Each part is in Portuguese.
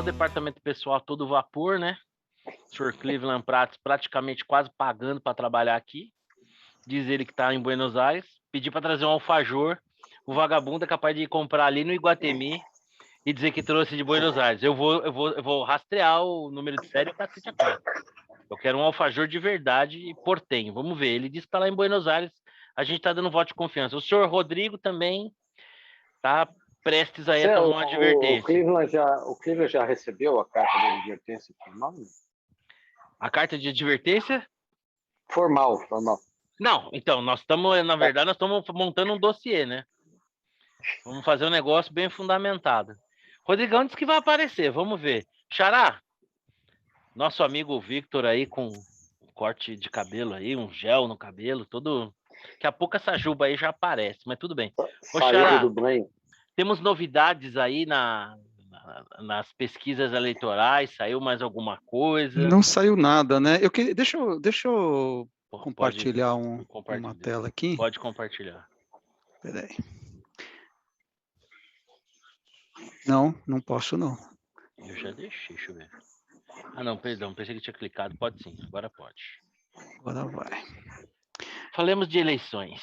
o departamento pessoal todo vapor, né? O senhor Cleveland Prates praticamente quase pagando para trabalhar aqui. Diz ele que está em Buenos Aires. Pedi para trazer um alfajor. O vagabundo é capaz de comprar ali no Iguatemi e dizer que trouxe de Buenos Aires. Eu vou rastrear o número de série e o cacete a quatro. Eu quero um alfajor de verdade e portenho. Vamos ver. Ele disse que está lá em Buenos Aires. A gente está dando voto de confiança. O senhor Rodrigo também está prestes aí a tomar uma advertência. O Cleveland já recebeu a carta de advertência formal? A carta de advertência? Formal. Não, então, nós estamos montando um dossiê, né? Vamos fazer um negócio bem fundamentado. Rodrigão disse que vai aparecer, vamos ver. Xará, nosso amigo Victor aí com um corte de cabelo aí, um gel no cabelo, todo... Daqui a pouco essa juba aí já aparece, mas tudo bem. Ô, Xará, do banho. temos novidades aí nas pesquisas eleitorais, saiu mais alguma coisa? Não saiu nada, né? Deixa eu compartilhar uma tela aqui. Pode compartilhar. Peraí. Não posso não. Eu já deixa eu ver. Ah, não, perdão, pensei que tinha clicado. Pode sim, agora pode. Agora vai. Falemos de eleições.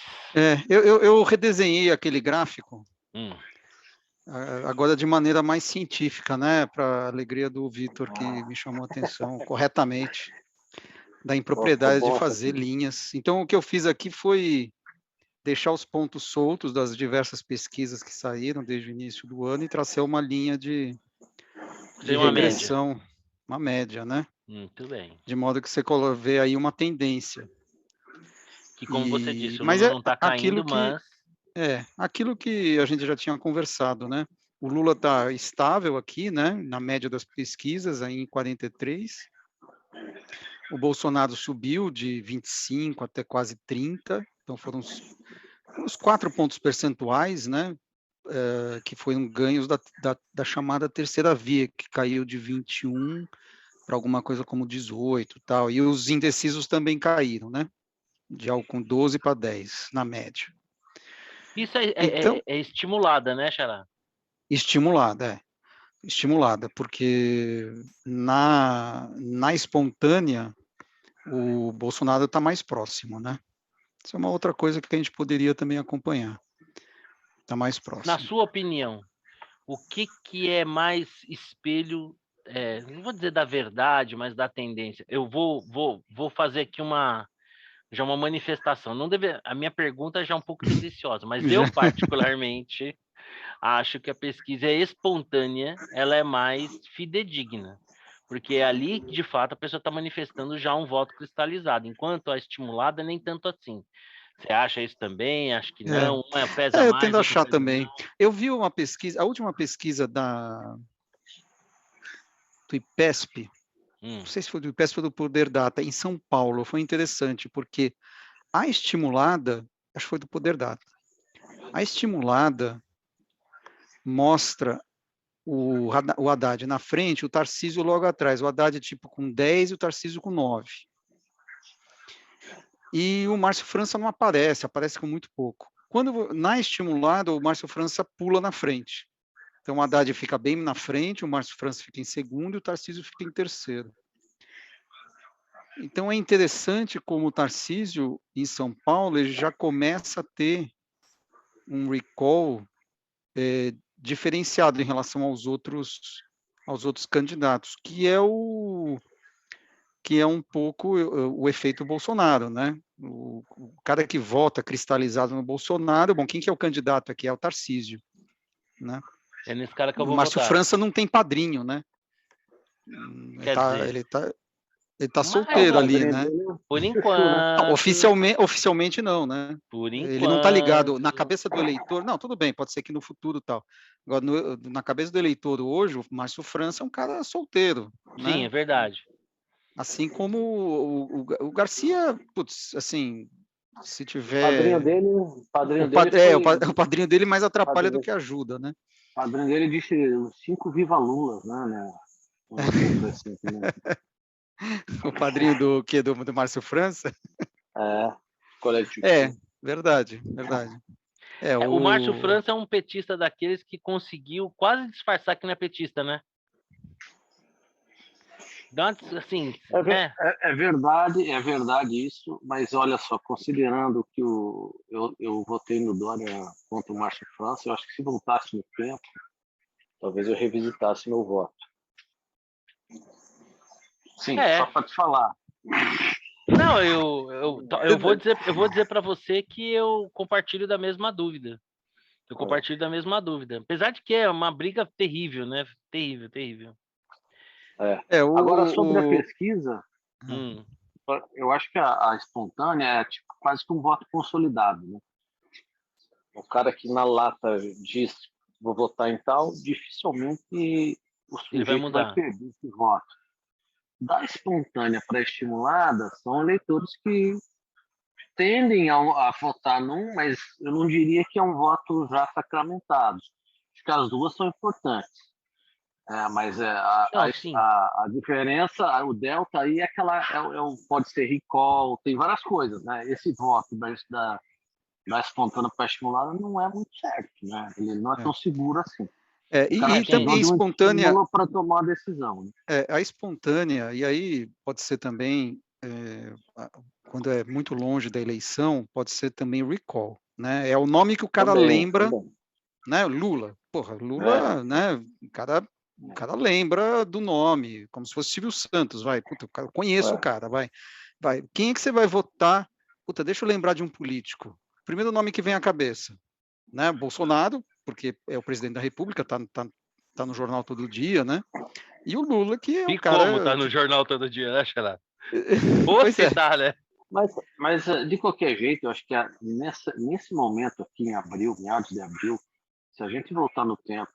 Eu redesenhei aquele gráfico, agora de maneira mais científica, né? Para a alegria do Vitor, que me chamou a atenção corretamente, da impropriedade de fazer linhas. Então, o que eu fiz aqui foi deixar os pontos soltos das diversas pesquisas que saíram desde o início do ano e traçar uma linha de regressão, uma média, né? Muito bem. De modo que você vê aí uma tendência. Que, como você disse, o Lula não está caindo, mas... aquilo que a gente já tinha conversado, né? O Lula está estável aqui, né? Na média das pesquisas, aí em 43. O Bolsonaro subiu de 25 até quase 30, então foram uns 4 pontos percentuais, né? Que foram ganhos da chamada terceira via, que caiu de 21 para alguma coisa como 18 e tal. E os indecisos também caíram, né? De algo com 12 para 10, na média. Isso é estimulada, né, Xará? Estimulada, porque na espontânea o Bolsonaro está mais próximo, né? Isso é uma outra coisa que a gente poderia também acompanhar. Está mais próximo. Na sua opinião, o que é mais espelho, não vou dizer da verdade, mas da tendência? Eu vou fazer aqui uma manifestação. A minha pergunta já é um pouco tendenciosa, mas eu particularmente acho que a pesquisa é espontânea, ela é mais fidedigna, porque ali, de fato, a pessoa está manifestando já um voto cristalizado, enquanto a estimulada nem tanto assim. Você acha isso também? Acho que não. Uma pesa mais. Eu tendo a achar também. Eu vi uma pesquisa, a última pesquisa do IPESP, não sei se foi do IPESP ou do Poder Data, em São Paulo, foi interessante, porque a estimulada, acho que foi do Poder Data, a estimulada mostra o Haddad na frente, o Tarcísio logo atrás, o Haddad tipo com 10 e o Tarcísio com 9. E o Márcio França não aparece com muito pouco. Na estimulada, o Márcio França pula na frente. Então, o Haddad fica bem na frente, o Márcio França fica em segundo e o Tarcísio fica em terceiro. Então, é interessante como o Tarcísio, em São Paulo, ele já começa a ter um recall diferenciado em relação aos outros candidatos, que é um pouco o efeito Bolsonaro, né? O cara que vota cristalizado no Bolsonaro, bom, quem que é o candidato aqui? É o Tarcísio, né? É nesse cara que eu vou votar. O Márcio França não tem padrinho, né? Ele tá solteiro ali, né? Por enquanto. Não, oficialmente não, né? Por enquanto. Ele não está ligado na cabeça do eleitor. Não, tudo bem, pode ser que no futuro tal. Agora, na cabeça do eleitor hoje, o Márcio França é um cara solteiro. Sim, né? É verdade. Assim como o Garcia, putz, assim, se tiver... O padrinho dele mais atrapalha do que ajuda, né? O padrinho dele disse 5 Viva Lula, né? O padrinho do quê? Do Márcio França? Coletivo. Verdade. O Márcio França é um petista daqueles que conseguiu quase disfarçar que não é petista, né? Assim, É, né? é verdade isso, mas olha só, considerando que eu votei no Dória contra o Márcio França, eu acho que se voltasse no tempo, talvez eu revisitasse meu voto. Sim, É. só para te falar. Não, eu vou dizer para você que eu compartilho da mesma dúvida. Eu compartilho da mesma dúvida. Apesar de que é uma briga terrível, né? Terrível, terrível. Agora, sobre a pesquisa, Hum. eu acho que a espontânea é tipo, quase que um voto consolidado, né? O cara que na lata diz vou votar em tal, dificilmente o Ele vai sujeito vai mudar. perder esse voto. Da espontânea pré-estimulada, são eleitores que tendem a votar num, mas eu não diria que é um voto já sacramentado. Acho que as duas são importantes. Mas Não, sim. a diferença, o delta aí é aquela, pode ser recall, tem várias coisas, né? Esse voto da espontânea pré-estimulada não é muito certo, né? Ele não é tão seguro assim. O cara E também precisou de um espontânea, estímulo para tomar a decisão. Né? a espontânea, e aí pode ser também, quando é muito longe da eleição, pode ser também recall, né? É o nome que o cara lembra, Também. né? Lula. Porra, Lula, né? O cara lembra do nome, como se fosse Silvio Santos, vai. Puta, eu conheço o cara, vai. Quem é que você vai votar? Puta, deixa eu lembrar de um político. Primeiro nome que vem à cabeça, né? Bolsonaro, porque é o presidente da República, tá no jornal todo dia, né? E o Lula, que é um E como cara. tá no jornal todo dia, né, Xará? Ou Pois se é. tá, né? Mas, de qualquer jeito, eu acho que nesse momento aqui em abril, meados de abril, se a gente voltar no tempo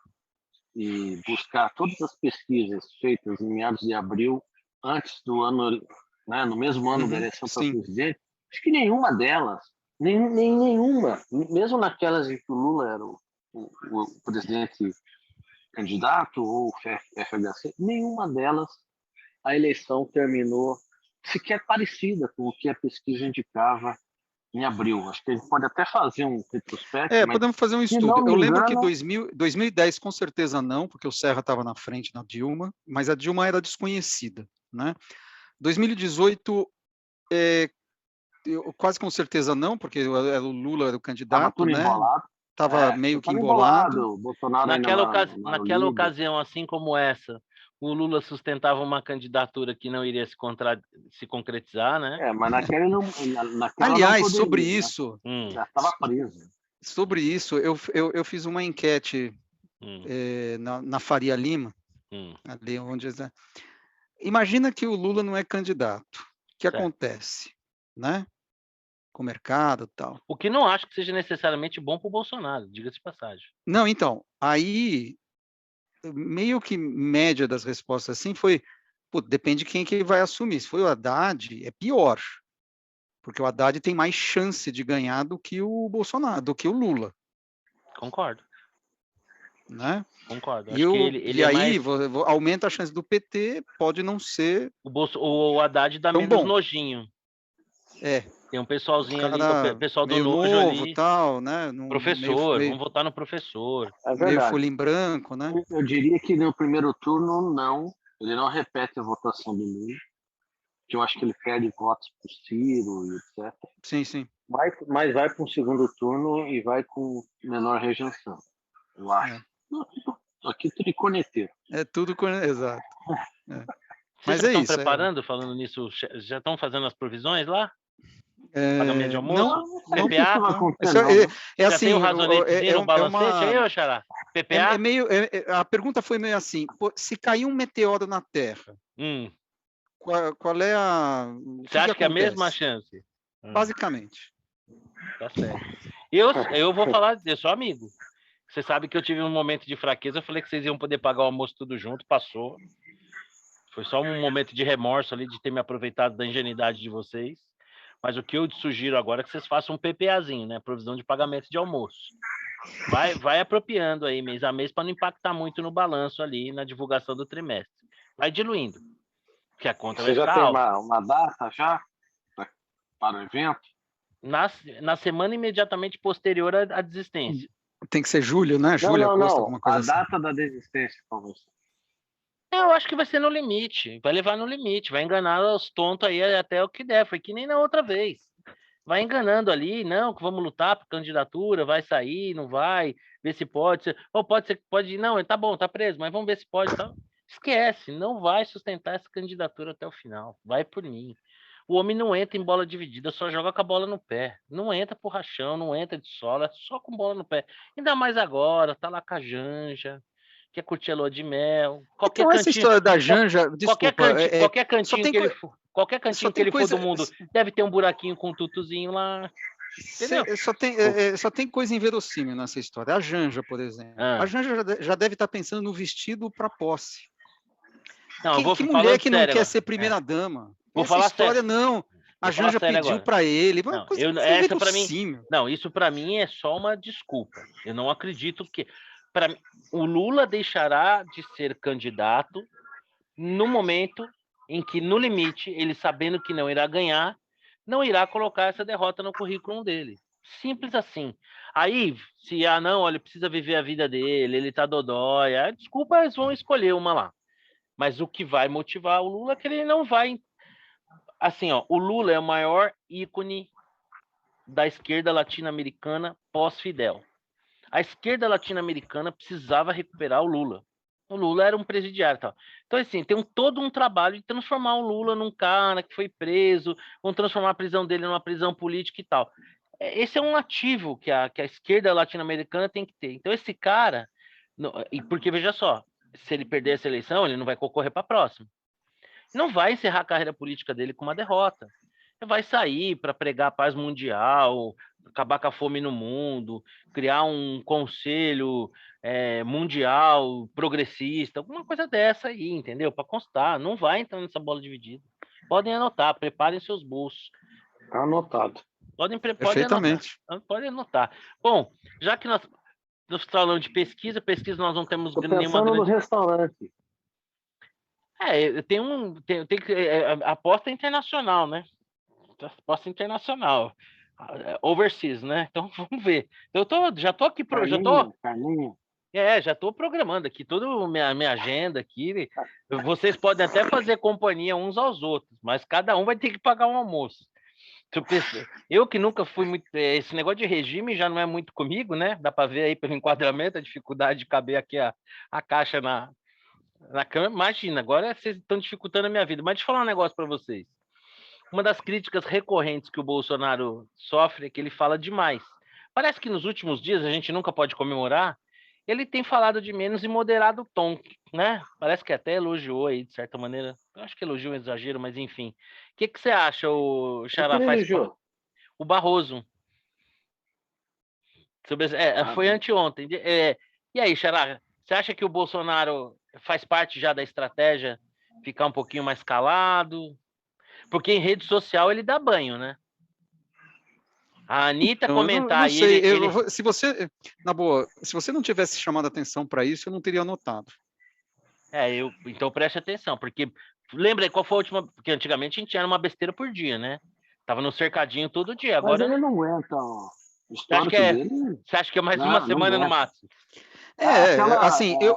e buscar todas as pesquisas feitas em meados de abril, antes do ano, né, no mesmo ano da eleição para Sim. presidente, acho que nenhuma delas, nenhuma, mesmo naquelas em que o Lula era o presidente candidato ou o FHC, nenhuma delas a eleição terminou sequer parecida com o que a pesquisa indicava em abril. Acho que a gente pode até fazer um retrospecto, mas, Podemos fazer um se estudo. não Eu me lembro que engano, 2010 com certeza não, porque o Serra estava na frente na Dilma, mas a Dilma era desconhecida, né? 2018 quase com certeza não, porque o Lula era o estava candidato, tudo né? embolado. Estava meio que Estava embolado. embolado, o Bolsonaro ainda não era o Naquela líder. ocasião, assim como essa, o Lula sustentava uma candidatura que não iria se concretizar, né? Mas naquela não Aliás, sobre poderia, né? isso, Já estava preso. eu fiz uma enquete Hum, na Faria Lima, hum, ali onde. Imagina que o Lula não é candidato. O que certo. acontece? Né? Com o mercado e tal. O que não acho que seja necessariamente bom para o Bolsonaro, diga-se de passagem. Não, então, aí, meio que média das respostas assim foi, pô, depende de quem que vai assumir. Se foi o Haddad, é pior, porque o Haddad tem mais chance de ganhar do que o Bolsonaro, do que o Lula. Concordo. Né? Concordo. E, Acho que ele e é aí mais. aumenta a chance do PT, pode não ser O Haddad dá tão menos bom. nojinho. Tem um pessoalzinho ali, o Cara pessoal do meio nojo novo, ali. tal, né? Professor, vamos votar no professor. É meio verdade. folha em branco, né? Eu diria que no primeiro turno, não. Ele não repete a votação do Lula, que eu acho que ele perde votos para o Ciro e etc. Sim. Mas vai para um segundo turno e vai com menor rejeição, eu acho. Aqui tudo de corneteiro. É tudo exato. Vocês Mas já é estão isso. preparando, falando nisso, já estão fazendo as provisões lá? Pagamento de almoço? Não, Não sei se vai PPA? acontecer, isso não. é Já tem o assim, razonetezinho, o balancete aí, ô Xará? PPA? a pergunta foi meio assim, se cair um meteoro na Terra, qual é o Você que acha que é a mesma acontece? chance? Basicamente. Tá certo. Eu vou falar, eu sou amigo. Você sabe que eu tive um momento de fraqueza, eu falei que vocês iam poder pagar o almoço tudo junto, passou. Foi só um momento de remorso ali, de ter me aproveitado da ingenuidade de vocês. Mas o que eu sugiro agora é que vocês façam um PPAzinho, né? Provisão de pagamento de almoço. Vai apropriando aí mês a mês para não impactar muito no balanço ali, na divulgação do trimestre. Vai diluindo, porque a conta vai Você já ficar tem alta. uma data já para o evento? Na semana imediatamente posterior à desistência. Tem que ser julho, né? Julho, agosto, Não. alguma A coisa assim. data da desistência para você. Eu acho que vai ser no limite, vai levar no limite, vai enganar os tontos aí até o que der, foi que nem na outra vez. Vai enganando ali, não, que vamos lutar por candidatura, vai sair, não vai, ver se pode ser, ou pode ser, pode, não, tá bom, tá preso, mas vamos ver se pode, tá? Esquece, não vai sustentar essa candidatura até o final, vai por mim. O homem não entra em bola dividida, só joga com a bola no pé. Não entra por rachão, não entra de sola, é só com bola no pé. Ainda mais agora, tá lá com a Janja, quer curtir a lua de mel. Qualquer Então, essa cantinho, história da Janja, qualquer desculpa, cantinho, qualquer só cantinho tem, que ele for, qualquer só cantinho que tem ele for do coisa. mundo, deve ter um buraquinho com um tutuzinho lá. Entendeu? Só tem coisa inverossímil nessa história. A Janja, por exemplo. A Janja já deve estar pensando no vestido para posse. Não, Que mulher que não quer ser primeira-dama? Essa história, sério. Não. A Janja pediu para ele. Não, essa para mim, não, isso para mim é só uma desculpa. Eu não acredito que o Lula deixará de ser candidato no momento em que, no limite, ele sabendo que não irá ganhar, não irá colocar essa derrota no currículo dele. Simples assim. Aí, se não, olha, precisa viver a vida dele, ele tá dodói, desculpa, eles vão escolher uma lá. Mas o que vai motivar o Lula é que ele não vai. Assim, ó, o Lula é o maior ícone da esquerda latino-americana pós-Fidel. A esquerda latino-americana precisava recuperar o Lula. O Lula era um presidiário e tal. Então, assim, tem todo um trabalho de transformar o Lula num cara que foi preso, vão transformar a prisão dele numa prisão política e tal. Esse é um ativo que a esquerda latino-americana tem que ter. Então, esse cara, porque veja só, se ele perder essa eleição, ele não vai concorrer para a próxima. Não vai encerrar a carreira política dele com uma derrota. Ele vai sair para pregar a paz mundial, acabar com a fome no mundo, criar um conselho mundial progressista, alguma coisa dessa aí, entendeu? Para constar. Não vai entrar nessa bola dividida. Podem anotar, preparem seus bolsos. Está anotado. Perfeitamente. Podem anotar. Bom, já que nós falamos de pesquisa nós não temos nenhuma grande... no restaurante. Tem aposta internacional, né? Aposta internacional. Overseas, né? Então vamos ver. Já tô aqui já tô programando aqui toda a minha agenda aqui. Vocês podem até fazer companhia uns aos outros, mas cada um vai ter que pagar um almoço. Eu que nunca fui muito. Esse negócio de regime já não é muito comigo, né? Dá para ver aí pelo enquadramento a dificuldade de caber aqui a caixa na câmera. Imagina, agora vocês estão dificultando a minha vida. Mas deixa eu falar um negócio para vocês. Uma das críticas recorrentes que o Bolsonaro sofre é que ele fala demais. Parece que nos últimos dias, a gente nunca pode comemorar, ele tem falado de menos e moderado o tom, né? Parece que até elogiou aí, de certa maneira. Eu acho que elogiou um exagero, mas enfim. O que você acha, o Xará? O Barroso. Foi anteontem. E aí, Xará, você acha que o Bolsonaro faz parte já da estratégia ficar um pouquinho mais calado? Porque em rede social ele dá banho, né? A Anitta comentar... Não sei, se você... Na boa, se você não tivesse chamado atenção para isso, eu não teria notado. Então preste atenção, porque... Lembra qual foi a última... Porque antigamente a gente era uma besteira por dia, né? Tava no cercadinho todo dia. Agora... Mas ele não aguenta, ó. Você acha que é mais uma semana no máximo?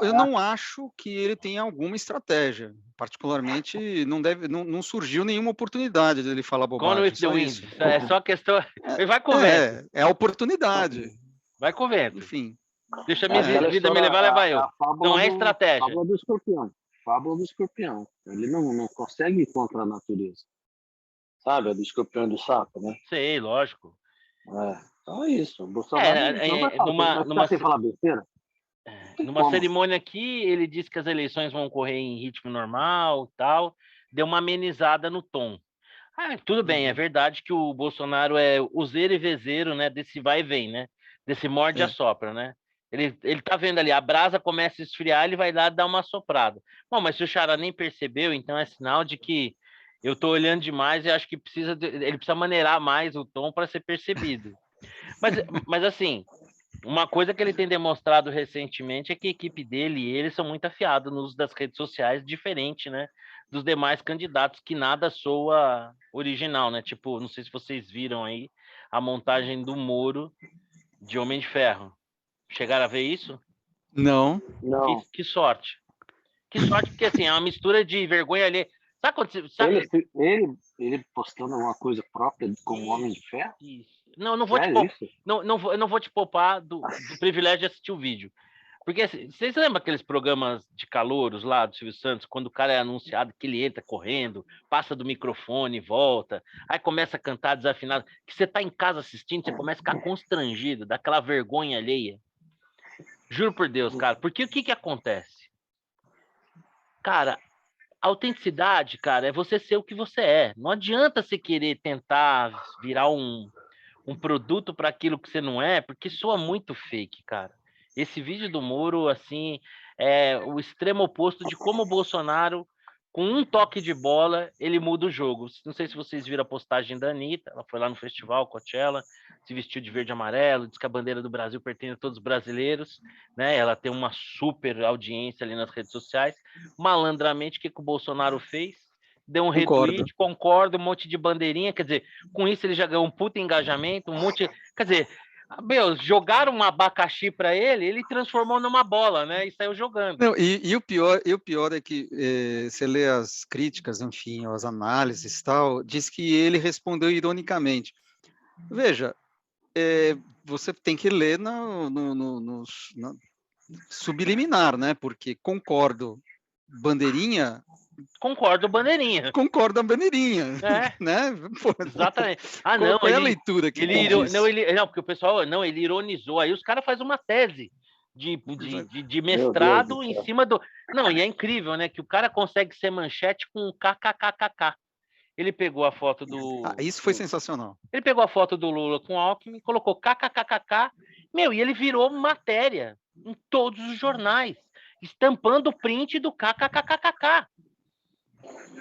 Eu não acho que ele tenha alguma estratégia. Particularmente, não surgiu nenhuma oportunidade dele falar bobagem. É só questão... Vai com o vento. É a oportunidade. Vai com o vento. Enfim. Deixa a minha vida me levar, leva eu. Não é estratégia. Fábula do escorpião. Ele não consegue ir contra a natureza. Sabe? A do escorpião e do sapo, né? Sei, lógico. Então é isso. O Bolsonaro sem falar besteira. Numa cerimônia aqui, ele disse que as eleições vão ocorrer em ritmo normal, tal, deu uma amenizada no tom. Tudo bem, é verdade que o Bolsonaro é useiro e vezeiro, né, desse vai e vem, né, desse morde e assopra, né. Ele tá vendo ali, a brasa começa a esfriar, ele vai lá dar uma soprada. Bom, mas se o Xará nem percebeu, então é sinal de que eu tô olhando demais e acho que ele precisa maneirar mais o tom para ser percebido. Mas assim... Uma coisa que ele tem demonstrado recentemente é que a equipe dele e ele são muito afiados no uso das redes sociais, diferente, né, dos demais candidatos, que nada soa original, né? Tipo, não sei se vocês viram aí a montagem do Moro de Homem de Ferro. Chegaram a ver isso? Não. Que sorte. Que sorte, porque assim, é uma mistura de vergonha ali. Sabe quando você. Sabe... Ele postando alguma coisa própria como Homem de Ferro? Isso. Não, eu não vou te Sério, poupar. isso? Eu não vou te poupar do privilégio de assistir o vídeo. Porque assim, vocês lembram aqueles programas de calouros lá do Silvio Santos, quando o cara é anunciado que ele entra correndo, passa do microfone, volta, aí começa a cantar desafinado, que você tá em casa assistindo, você começa a ficar constrangido, daquela vergonha alheia. Juro por Deus, cara, porque o que acontece? Cara, a autenticidade, cara, é você ser o que você é. Não adianta você querer tentar virar um produto para aquilo que você não é, porque soa muito fake, cara. Esse vídeo do Moro, assim, é o extremo oposto de como o Bolsonaro, com um toque de bola, ele muda o jogo. Não sei se vocês viram a postagem da Anitta, ela foi lá no festival Coachella, se vestiu de verde e amarelo, diz que a bandeira do Brasil pertence a todos os brasileiros, né? Ela tem uma super audiência ali nas redes sociais. Malandramente, o que o Bolsonaro fez? Deu um retweet, concordo, um monte de bandeirinha, quer dizer, com isso ele já ganhou um puta engajamento, um monte, quer dizer, meu, jogaram um abacaxi para ele transformou numa bola, né, e saiu jogando. Não, e o pior é que você lê as críticas, enfim, as análises e tal, diz que ele respondeu ironicamente. Veja, você tem que ler no subliminar, né? Porque concordo, bandeirinha. Concordo, bandeirinha. Concordo, bandeirinha. Né? Pô, exatamente. Não, qual é a leitura que ele não, porque o pessoal, não, ele ironizou. Aí os caras fazem uma tese de mestrado em cima do... Não, e é incrível, né? Que o cara consegue ser manchete com kkkk. Ele pegou a foto do... isso foi sensacional. Ele pegou a foto do Lula com Alckmin, colocou kkkk, meu, e ele virou matéria em todos os jornais, estampando o print do kkkk.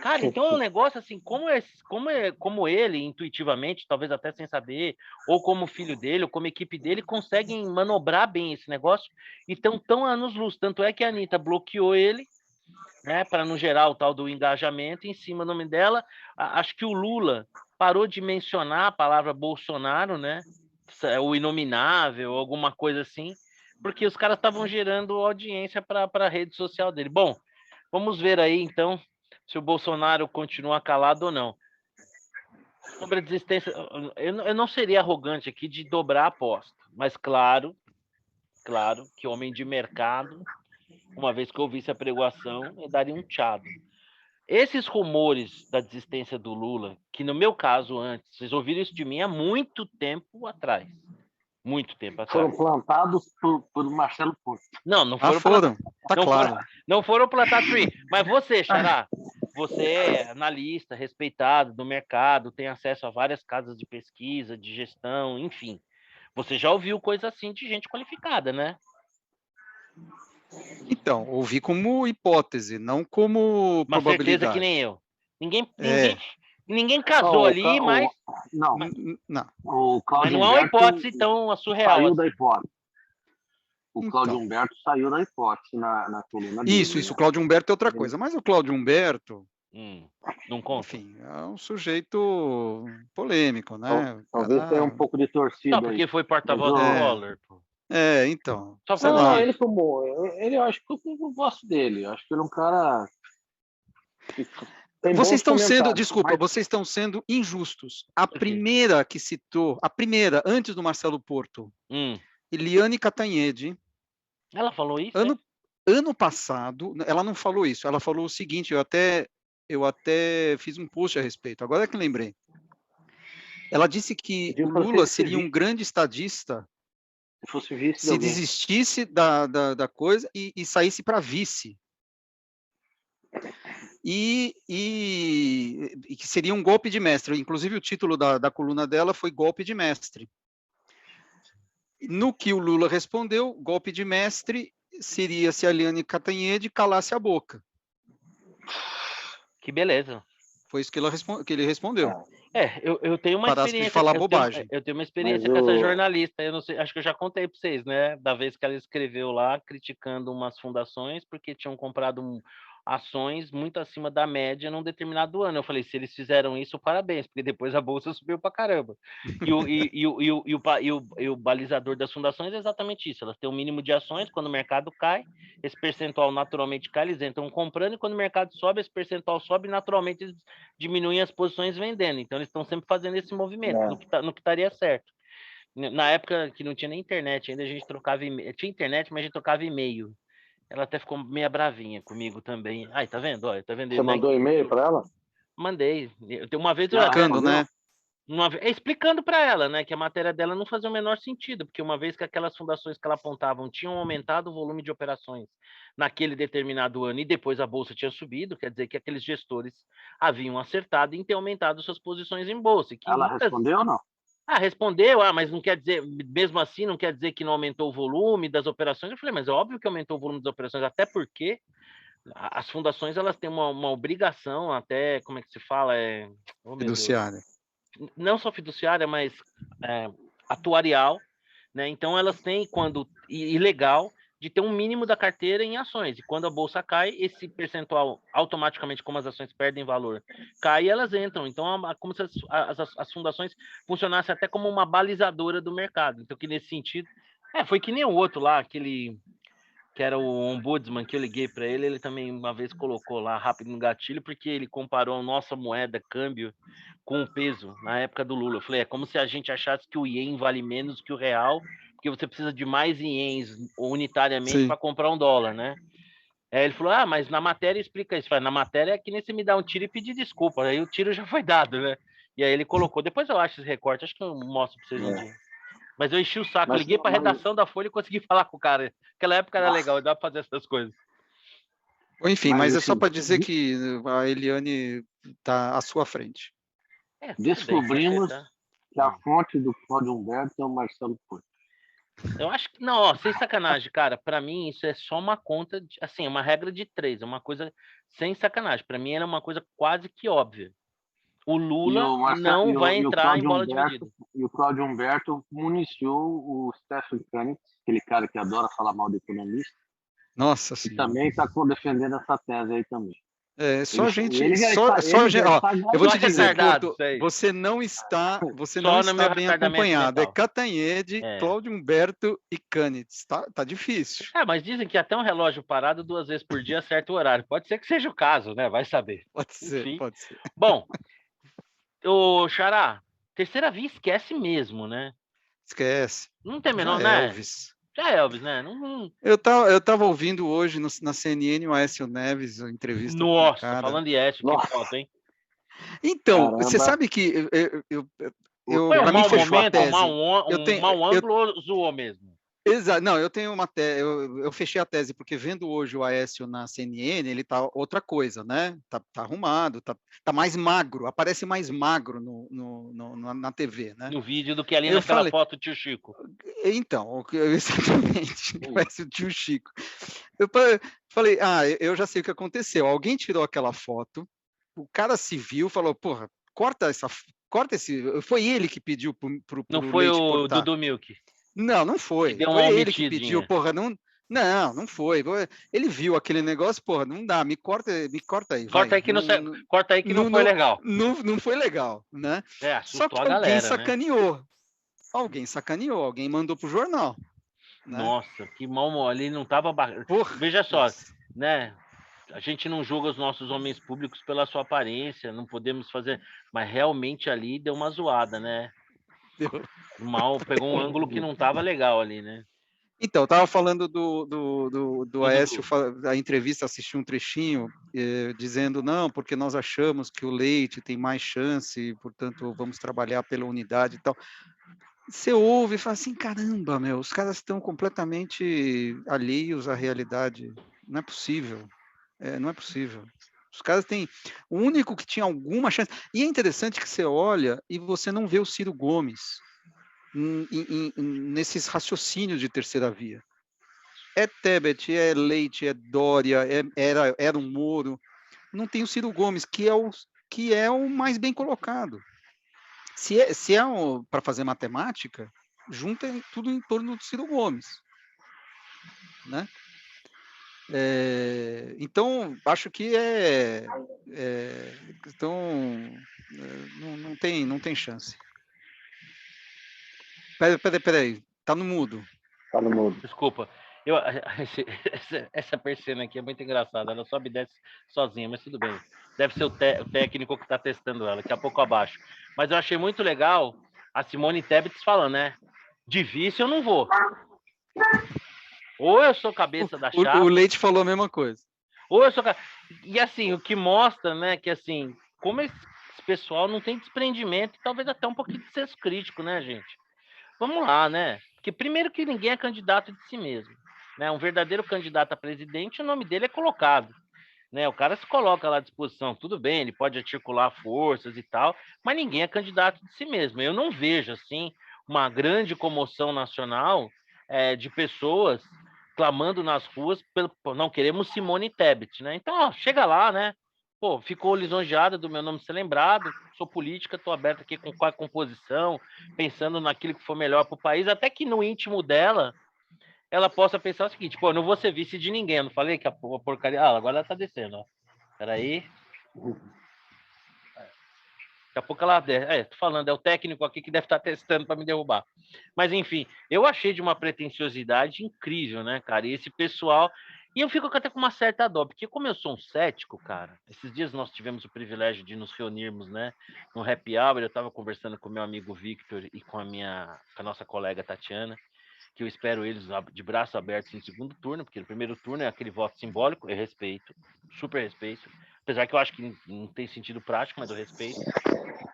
Cara, então é um negócio assim, como ele, intuitivamente, talvez até sem saber, ou como filho dele, ou como equipe dele, conseguem manobrar bem esse negócio e estão tão anos-luz. Tanto é que a Anitta bloqueou ele, né, para não gerar o tal do engajamento em cima do nome dela. Acho que o Lula parou de mencionar a palavra Bolsonaro, né, o inominável, alguma coisa assim, porque os caras estavam gerando audiência para a rede social dele. Bom, vamos ver aí, então, se o Bolsonaro continua calado ou não. Sobre a desistência, eu não seria arrogante aqui de dobrar a aposta, mas claro que homem de mercado, uma vez que eu ouvisse a pregoação, eu daria um tchado. Esses rumores da desistência do Lula, que no meu caso antes, vocês ouviram isso de mim há muito tempo atrás. Muito tempo atrás. Foram plantados por Marcelo Porto. Não foram. Tá claro. Não foram plantados por mim. Mas você, Xará, você é analista, respeitado do mercado, tem acesso a várias casas de pesquisa, de gestão, enfim. Você já ouviu coisa assim de gente qualificada, né? Então, ouvi como hipótese, não como uma probabilidade. Certeza que nem eu. Ninguém casou ali, mas... Não. O Cláudio mas não é uma hipótese tão surreal. Saiu da hipótese. O Cláudio Humberto saiu da hipótese na coluna dele. Isso, o Cláudio Humberto é outra coisa. Mas o Cláudio Humberto... não conta. Enfim, é um sujeito polêmico, né? Talvez tenha um pouco de torcida. Não, porque foi porta-voz do Collor, pô. Então. Não, ele eu acho que eu gosto dele. Eu acho que ele é um cara. Vocês estão sendo, desculpa, vocês estão sendo injustos. A primeira que citou, antes do Marcelo Porto, Eliane Cantanhede. Ela falou isso? Ano passado, ela não falou isso. Ela falou o seguinte, eu até fiz um post a respeito. Agora é que lembrei. Ela disse que o Lula seria um grande estadista se desistisse da coisa e saísse para vice. E que seria um golpe de mestre. Inclusive, o título da coluna dela foi Golpe de Mestre. No que o Lula respondeu, golpe de mestre seria se a Eliane Cantanhede calasse a boca. Que beleza. Foi isso que ele respondeu. Eu tenho uma experiência. De falar bobagem. Eu tenho uma experiência com essa jornalista. Eu não sei, acho que eu já contei para vocês, né? Da vez que ela escreveu lá criticando umas fundações porque tinham comprado ações muito acima da média num determinado ano. Eu falei, se eles fizeram isso, parabéns, porque depois a bolsa subiu para caramba. E o balizador das fundações é exatamente isso. Elas têm um mínimo de ações, quando o mercado cai, esse percentual naturalmente cai, eles entram comprando, e quando o mercado sobe, esse percentual sobe, e naturalmente eles diminuem as posições vendendo. Então eles estão sempre fazendo esse movimento, no que estaria certo. Na época que não tinha nem internet, ainda a gente trocava e-mail. Tinha internet, mas a gente trocava e-mail. Ela até ficou meia bravinha comigo também. Ai, tá vendo? Olha, tá vendo? Você mandou e-mail para ela? Mandei. Uma vez eu Explicando, né? explicando para ela, né, que a matéria dela não fazia o menor sentido, porque uma vez que aquelas fundações que ela apontavam tinham aumentado o volume de operações naquele determinado ano e depois a bolsa tinha subido, quer dizer que aqueles gestores haviam acertado em ter aumentado suas posições em bolsa. E que Ela respondeu ou não? Respondeu, mas não quer dizer, mesmo assim, não quer dizer que não aumentou o volume das operações. Eu falei, mas é óbvio que aumentou o volume das operações, até porque as fundações elas têm uma obrigação, até, como é que se fala? Oh, meu Deus. Fiduciária. Não só fiduciária, mas atuarial, né? Então elas têm, e legal, de ter um mínimo da carteira em ações. E quando a bolsa cai, esse percentual, automaticamente, como as ações perdem valor, cai e elas entram. Então, como se as fundações funcionassem até como uma balizadora do mercado. Então, que nesse sentido, foi que nem o outro lá, aquele que era o ombudsman, que eu liguei para ele, ele também uma vez colocou lá rápido no gatilho, porque ele comparou a nossa moeda, câmbio, com o peso na época do Lula. Eu falei, é como se a gente achasse que o ien vale menos que o real, porque você precisa de mais ienes unitariamente para comprar um dólar, né? Aí ele falou, mas na matéria explica isso. Falei, na matéria é que nem você me dá um tiro e pedir desculpa. Aí o tiro já foi dado, né? E aí ele colocou, depois eu acho esse recorte, acho que eu mostro para vocês um dia. Mas eu enchi o saco, liguei para a redação da Folha e consegui falar com o cara. Naquela época era legal, dá para fazer essas coisas. Enfim, mas é só para dizer que a Eliane está à sua frente. Descobrimos que a fonte do Cláudio Humberto é o Marcelo Porto. Eu acho que, não, sem sacanagem, cara, para mim isso é só uma conta, assim, uma regra de 3, é uma coisa sem sacanagem. Para mim era uma coisa quase que óbvia. O Lula não vai entrar em bola dividida. E o Cláudio Humberto municiou o Stephen Kennedy, aquele cara que adora falar mal do economista. Nossa Senhora. E também está defendendo essa tese aí também. Só a gente. Eu vou te dizer, Porto, você não está bem acompanhado. Mental. É Catanhede, Cláudio Humberto e Canitz. Tá difícil. Mas dizem que até um relógio parado 2 vezes por dia acerta o horário. Pode ser que seja o caso, né? Vai saber. Pode ser. Bom, ô Xará, terceira via esquece mesmo, né? Esquece. Não tem menor, né? Elvis. Já é Elvis, né? Não... Eu tava ouvindo hoje na CNN o Aécio Neves, a entrevista. Nossa, falando de Aécio, que foto, hein? Então, caramba. Você sabe que foi um mau momento, um mau ângulo ou zoou mesmo? Exato. Não, eu tenho uma tese, eu fechei a tese, porque vendo hoje o Aécio na CNN, ele tá outra coisa, né? Tá arrumado, tá mais magro, aparece mais magro na TV, né? No vídeo do que ali naquela foto do tio Chico. Então, exatamente, parece o tio Chico. Eu falei, eu já sei o que aconteceu. Alguém tirou aquela foto, o cara se viu, falou, porra, corta esse... Foi ele que pediu pro Não foi Leite o cortar. Dudu Milk? Não foi. Foi ele que pediu, porra, não foi. Ele viu aquele negócio, porra, não dá, me corta aí. Corta aí que não foi legal. Não foi legal, né? Só que alguém sacaneou. Né? Alguém sacaneou, alguém mandou pro jornal. Né? Nossa, que mal, ali não tava... Veja só, né? A gente não julga os nossos homens públicos pela sua aparência, não podemos fazer... Mas realmente ali deu uma zoada, né? Pegou um ângulo que não estava legal ali, né? Então, eu estava falando do Aécio, a entrevista, assisti um trechinho, dizendo, não, porque nós achamos que o Leite tem mais chance, portanto, vamos trabalhar pela unidade e tal. Você ouve e fala assim, caramba, os caras estão completamente alheios à realidade. Não é possível. Não é possível. Os caras têm... O único que tinha alguma chance... E é interessante que você olha e você não vê o Ciro Gomes nesses raciocínios de terceira via. É Tebet, é Leite, é Dória, era um Moro. Não tem o Ciro Gomes, que é o mais bem colocado. Se é para fazer matemática, junta tudo em torno do Ciro Gomes. Né? Então, acho que não tem chance. Peraí, tá no mudo. Tá no mudo. Desculpa. Essa persiana aqui é muito engraçada. Ela sobe e desce sozinha, mas tudo bem. Deve ser o técnico que está testando ela. Daqui a pouco abaixo. Mas eu achei muito legal a Simone Tebet falando, né? De vice eu não vou. Ou eu sou cabeça da chapa. O Leite falou a mesma coisa. Ou eu sou. E assim, o que mostra, né, que assim, como esse pessoal não tem desprendimento, talvez até um pouquinho de senso crítico, né, gente? Vamos lá, né? Porque primeiro que ninguém é candidato de si mesmo. Né? Um verdadeiro candidato a presidente, o nome dele é colocado. Né? O cara se coloca lá à disposição, tudo bem, ele pode articular forças e tal, mas ninguém é candidato de si mesmo. Eu não vejo, assim, uma grande comoção nacional de pessoas clamando nas ruas pelo não queremos Simone Tebet, né? Então, ó, chega lá, né? Pô, ficou lisonjeada do meu nome ser lembrado, sou política, estou aberta aqui com qual composição, pensando naquilo que for melhor para o país, até que no íntimo dela, ela possa pensar o seguinte, pô, eu não vou ser vice de ninguém, eu não falei que a porcaria... Ah, agora ela tá descendo, ó. Peraí. Daqui a pouco ela... tô falando, é o técnico aqui que deve estar testando para me derrubar. Mas, enfim, eu achei de uma pretensiosidade incrível, né, cara? E esse pessoal... E eu fico até com uma certa dó, porque como eu sou um cético, cara, esses dias nós tivemos o privilégio de nos reunirmos, né, no Happy Hour, eu estava conversando com meu amigo Victor e com a nossa colega Tatiana, que eu espero eles de braços abertos em segundo turno, porque no primeiro turno é aquele voto simbólico, eu respeito, super respeito, apesar que eu acho que não tem sentido prático, mas eu respeito.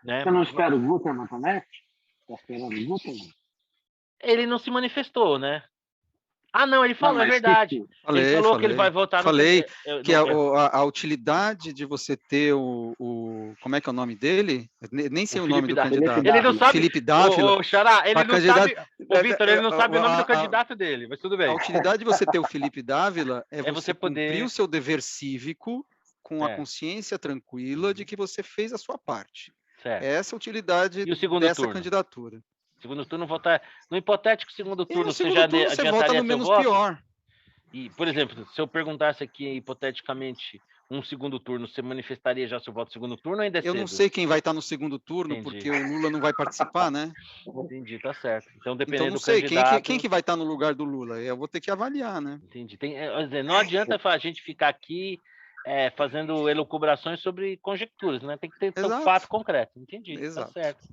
Né? Você não espera o Guterman também? Está esperando o Guterman? Ele não se manifestou, né? Ah, não, ele falou, não, é verdade. Falei, ele falou que ele vai votar Falei no... que a utilidade de você ter como é que é o nome dele? Nem sei o nome do candidato. Ele não sabe. Felipe Dávila. Ô, Xará, ele não sabe. Ô, Vitor, ele não sabe o nome do candidato dele, mas tudo bem. A utilidade de você ter o Felipe Dávila é você poder cumprir o seu dever cívico com a consciência tranquila de que você fez a sua parte. Certo. Essa é a utilidade dessa candidatura. Segundo turno, votar. No hipotético segundo turno, você já você vota no menos pior. E, por exemplo, se eu perguntasse aqui, hipoteticamente, um segundo turno, você manifestaria já seu voto no segundo turno ou ainda é cedo? Eu não sei quem vai estar no segundo turno, porque o Lula não vai participar, né? Entendi, tá certo. Então, dependendo não sei, do candidato... quem que vai estar no lugar do Lula? Eu vou ter que avaliar, né? Entendi. Não adianta a gente ficar aqui fazendo elucubrações sobre conjecturas, né? Tem que ter um fato concreto. Entendi, tá certo.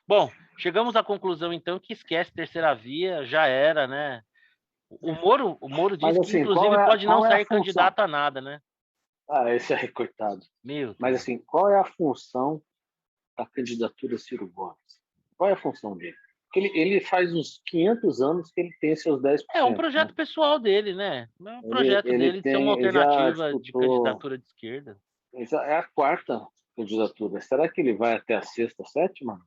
Bom, chegamos à conclusão, então, que esquece terceira via, já era, né? O Moro disse que, inclusive, pode não sair candidato a nada, né? Ah, esse é coitado. Mas, assim, qual é a função da candidatura Ciro Gomes? Qual é a função dele? Porque ele faz uns 500 anos que ele tem seus 10%. É um projeto pessoal dele, né? É um projeto dele de ser uma alternativa de candidatura de esquerda. É a quarta candidatura. Será que ele vai até a sexta, sétima?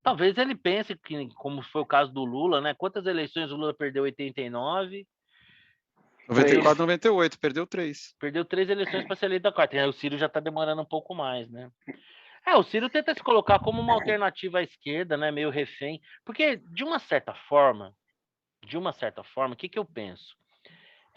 Talvez ele pense que, como foi o caso do Lula, né? Quantas eleições o Lula perdeu? 89? 94, 98, perdeu 3. Perdeu 3 eleições para ser eleito a quarta. O Ciro já está demorando um pouco mais, né? O Ciro tenta se colocar como uma alternativa à esquerda, né? Meio refém. Porque, de uma certa forma, o que eu penso?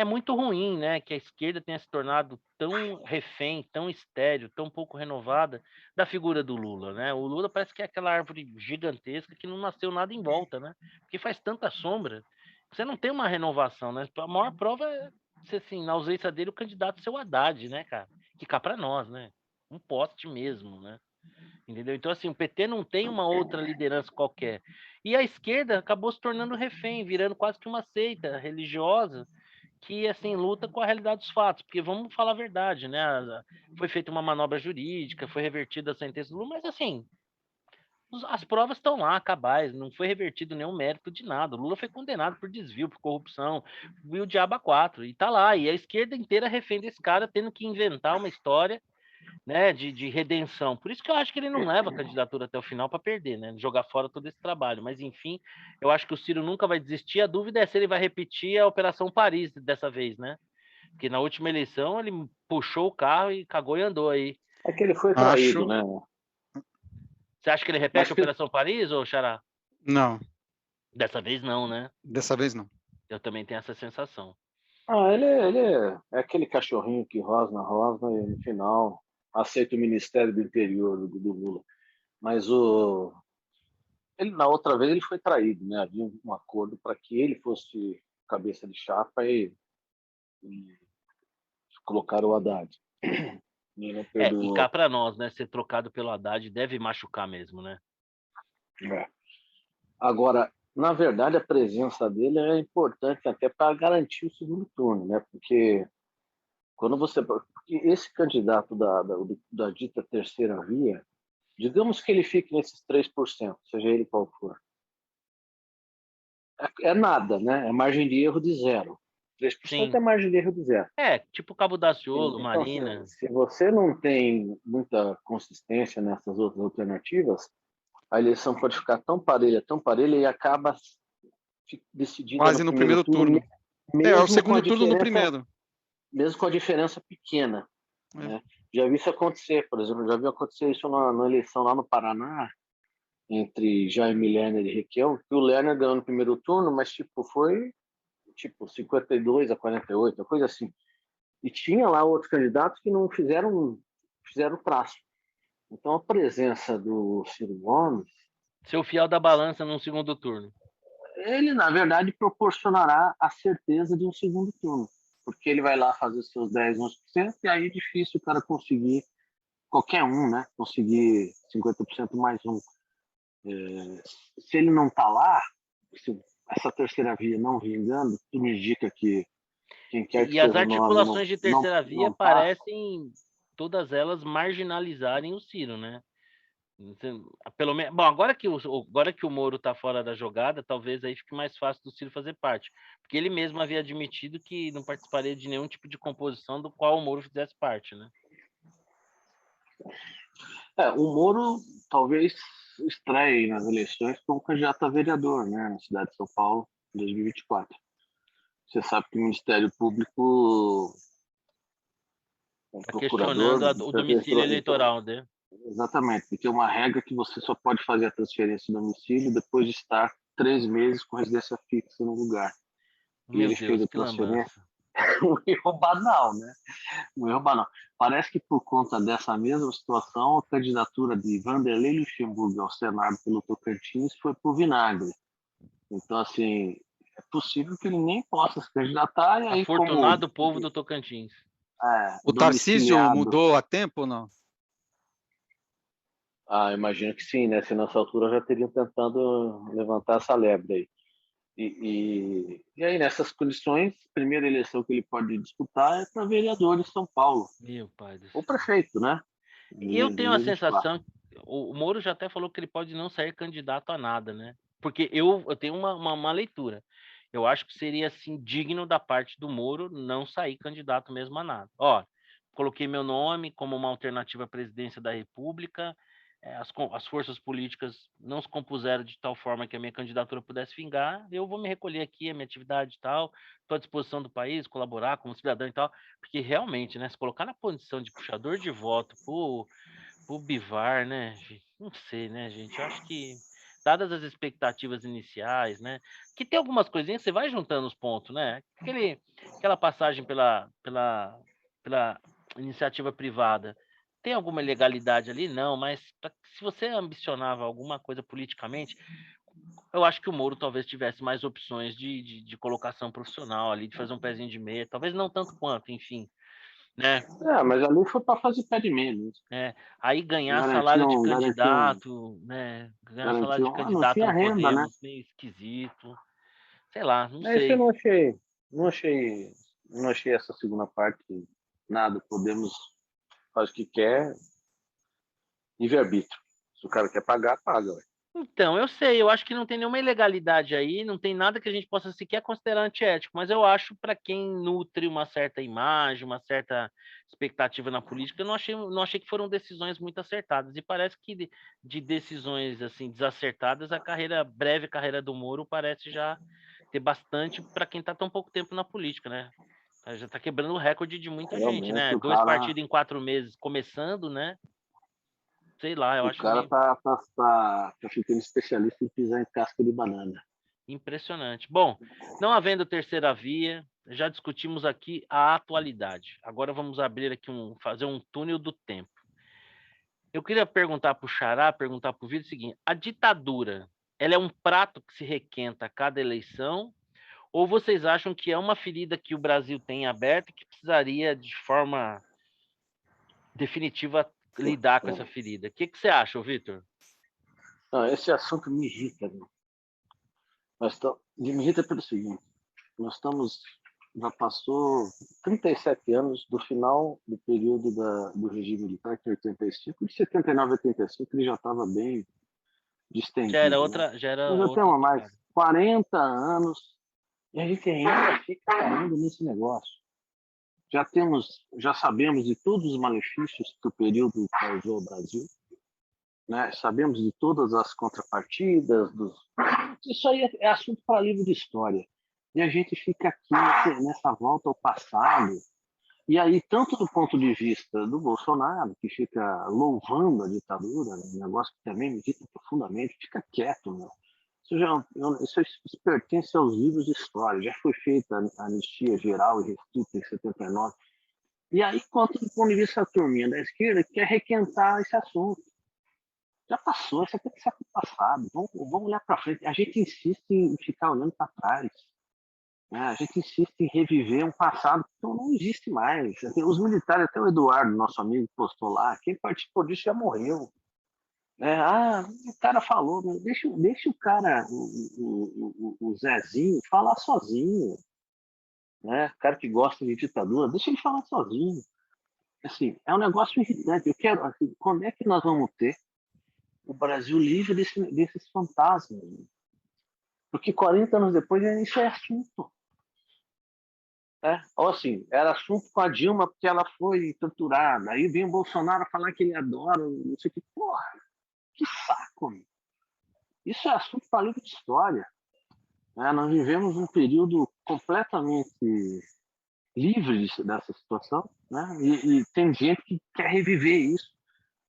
É muito ruim, né, que a esquerda tenha se tornado tão refém, tão estéril, tão pouco renovada da figura do Lula, né? O Lula parece que é aquela árvore gigantesca que não nasceu nada em volta, né? Porque faz tanta sombra, você não tem uma renovação, né? A maior prova é, assim, na ausência dele, o candidato ser o Haddad, né, cara? Que cá para nós, né? Um poste mesmo, né? Entendeu? Então, assim, o PT não tem uma outra liderança qualquer. E a esquerda acabou se tornando refém, virando quase que uma seita religiosa, que assim luta com a realidade dos fatos, porque vamos falar a verdade, né? Foi feita uma manobra jurídica, foi revertida a sentença do Lula, mas assim, as provas estão lá, cabais, não foi revertido nenhum mérito de nada. O Lula foi condenado por desvio, por corrupção, e o diabo a 4, e tá lá, e a esquerda inteira refém desse cara, tendo que inventar uma história, né, de redenção. Por isso que eu acho que ele não leva a candidatura até o final para perder, né? Jogar fora todo esse trabalho. Mas, enfim, eu acho que o Ciro nunca vai desistir. A dúvida é se ele vai repetir a Operação Paris dessa vez, né? Porque na última eleição ele puxou o carro e cagou e andou aí. É que ele foi traído, né? Você acha que ele repete a Operação Paris, ou Xará? Não. Dessa vez não, né? Dessa vez não. Eu também tenho essa sensação. Ele é aquele cachorrinho que rosna e no final aceita o Ministério do Interior do Lula. Mas ele, na outra vez, ele foi traído, né? Havia um acordo para que ele fosse cabeça de chapa e colocaram o Haddad. E não E cá perdoou. para nós, né? Ser trocado pelo Haddad deve machucar mesmo, né? É. Agora, na verdade, a presença dele é importante até para garantir o segundo turno, né? Porque porque esse candidato da dita terceira via, digamos que ele fique nesses 3%, seja ele qual for, é nada, né? É margem de erro de zero. 3% Sim. é margem de erro de zero. Tipo Cabo Daciolo, Então, Marina. se você não tem muita consistência nessas outras alternativas, a eleição pode ficar tão parelha e acaba decidida no Quase no primeiro primeiro turno, turno. É o mesmo com a segundo turno no diferença, primeiro. mesmo com a diferença pequena, É. né? Já vi isso acontecer, por exemplo, já vi acontecer isso na eleição lá no Paraná, entre Jaime Lerner e Requião, que o Lerner ganhou no primeiro turno, mas foi 52-48, uma coisa assim. E tinha lá outros candidatos que não fizeram traço. Então a presença do Ciro Gomes, Ser o fiel da balança num segundo turno. ele na verdade proporcionará a certeza de um segundo turno, porque ele vai lá fazer seus 10, 11%, e aí é difícil o cara conseguir, qualquer um, né, conseguir 50% mais um. Se ele não está lá, se essa terceira via não vingando, tudo indica que quem quer que E as seja o nome articulações de terceira via não passa. parecem, todas elas, marginalizarem o Ciro, né? Pelo menos, bom, agora que o Moro está fora da jogada, talvez aí fique mais fácil do Ciro fazer parte, porque ele mesmo havia admitido que não participaria de nenhum tipo de composição do qual o Moro fizesse parte, né? O Moro talvez estreie nas eleições como candidato a vereador, né, na cidade de São Paulo, em 2024. Você sabe que o Ministério Público, o Tá procurador, questionando o domicílio eleitoral, né? exatamente, porque é uma regra que você só pode fazer a transferência de domicílio depois de estar 3 meses com residência fixa no lugar. E Meu ele fez Deus, a que transferência, lambança. um erro banal, né? Um erro banal. Parece que por conta dessa mesma situação, a candidatura de Vanderlei Luxemburgo ao Senado pelo Tocantins foi por vinagre. Então, assim, é possível que ele nem possa se candidatar, e aí, como Afortunado povo do Tocantins. O Tarcísio domiciliado. mudou a tempo ou não? Imagino que sim, né? Se nessa altura já teriam tentado levantar essa lebre aí. E aí, nessas condições, a primeira eleição que ele pode disputar é para vereador em São Paulo, Meu pai do ou céu. prefeito, né? E eu Em tenho a 2024. sensação, o Moro já até falou que ele pode não sair candidato a nada, né? Porque eu tenho uma leitura. Eu acho que seria assim digno da parte do Moro não sair candidato mesmo a nada. Ó, coloquei meu nome como uma alternativa à presidência da República. As forças políticas não se compuseram de tal forma que a minha candidatura pudesse vingar. Eu vou me recolher aqui, a minha atividade e tal. Estou à disposição do país, colaborar como cidadão e tal. Porque realmente, né, se colocar na posição de puxador de voto pro Bivar, né, gente? Não sei, né, gente? Eu acho que, dadas as expectativas iniciais, né, que tem algumas coisinhas, você vai juntando os pontos, né? Aquela passagem pela iniciativa privada, tem alguma ilegalidade ali? Não, mas se você ambicionava alguma coisa politicamente, eu acho que o Moro talvez tivesse mais opções de colocação profissional ali, de fazer um pezinho de meia, talvez não tanto quanto, enfim, né? Mas ali foi para fazer pé de meia mesmo. Aí ganhar salário de Garantiam, garantiam, candidato, né? Ganhar salário de garantiam. Não candidato tinha no renda, né? Podemos, meio esquisito. Sei lá, não Isso eu sei. não achei essa segunda parte nada. Podemos faz o que quer, livre-arbítrio. Se o cara quer pagar, paga. Ué. Então, eu sei, eu acho que não tem nenhuma ilegalidade aí, não tem nada que a gente possa sequer considerar antiético, mas eu acho para quem nutre uma certa imagem, uma certa expectativa na política, eu não achei que foram decisões muito acertadas. E parece que de decisões assim desacertadas, breve carreira do Moro parece já ter bastante para quem está tão pouco tempo na política, né? Já está quebrando o recorde de muita gente, Realmente, né? 2 partidos em 4 meses começando, né? Sei lá, eu o acho cara meio tá ficando especialista em pisar em casca de banana. impressionante. Bom, não havendo terceira via, já discutimos aqui a atualidade. Agora vamos abrir aqui fazer um túnel do tempo. Eu queria perguntar para o Xará, perguntar para o Vitor o seguinte: a ditadura, ela é um prato que se requenta a cada eleição? Ou vocês acham que é uma ferida que o Brasil tem aberta e que precisaria, de forma definitiva, lidar com essa ferida? O que você acha, Vitor? Não, esse assunto me irrita. Me irrita pelo seguinte: já passou 37 anos do final do período do regime militar, que é 85, de 79 a 85 ele já estava bem distendido. Já era outra. Já temos mais 40 anos e a gente ainda fica caindo nesse negócio. Já sabemos de todos os malefícios que o período causou ao Brasil, né? Sabemos de todas as contrapartidas. Isso aí é assunto para livro de história. E a gente fica aqui nessa volta ao passado. E aí, tanto do ponto de vista do Bolsonaro, que fica louvando a ditadura, um negócio que também me irrita profundamente, fica quieto, meu. Isso pertence aos livros de história. Já foi feita a anistia geral e restrita em 79. E aí, quanto do ponto de vista da turminha da esquerda, quer requentar esse assunto. Já passou, isso aqui é século passado. Vamos olhar para frente. A gente insiste em ficar olhando para trás. Né? A gente insiste em reviver um passado que não existe mais. Os militares, até o Eduardo, nosso amigo, postou lá, quem participou disso já morreu. O cara falou, deixa o cara, o Zezinho, falar sozinho. Né? O cara que gosta de ditadura, deixa ele falar sozinho. Assim, é um negócio irritante. Quando é que nós vamos ter o Brasil livre desses fantasmas? Porque 40 anos depois isso é assunto. Ou assim, era assunto com a Dilma porque ela foi torturada. Aí vem o Bolsonaro falar que ele adora, não sei o que. Porra, que saco, meu. Isso é assunto para livro de história. Nós vivemos um período completamente livre dessa situação, né? E tem gente que quer reviver isso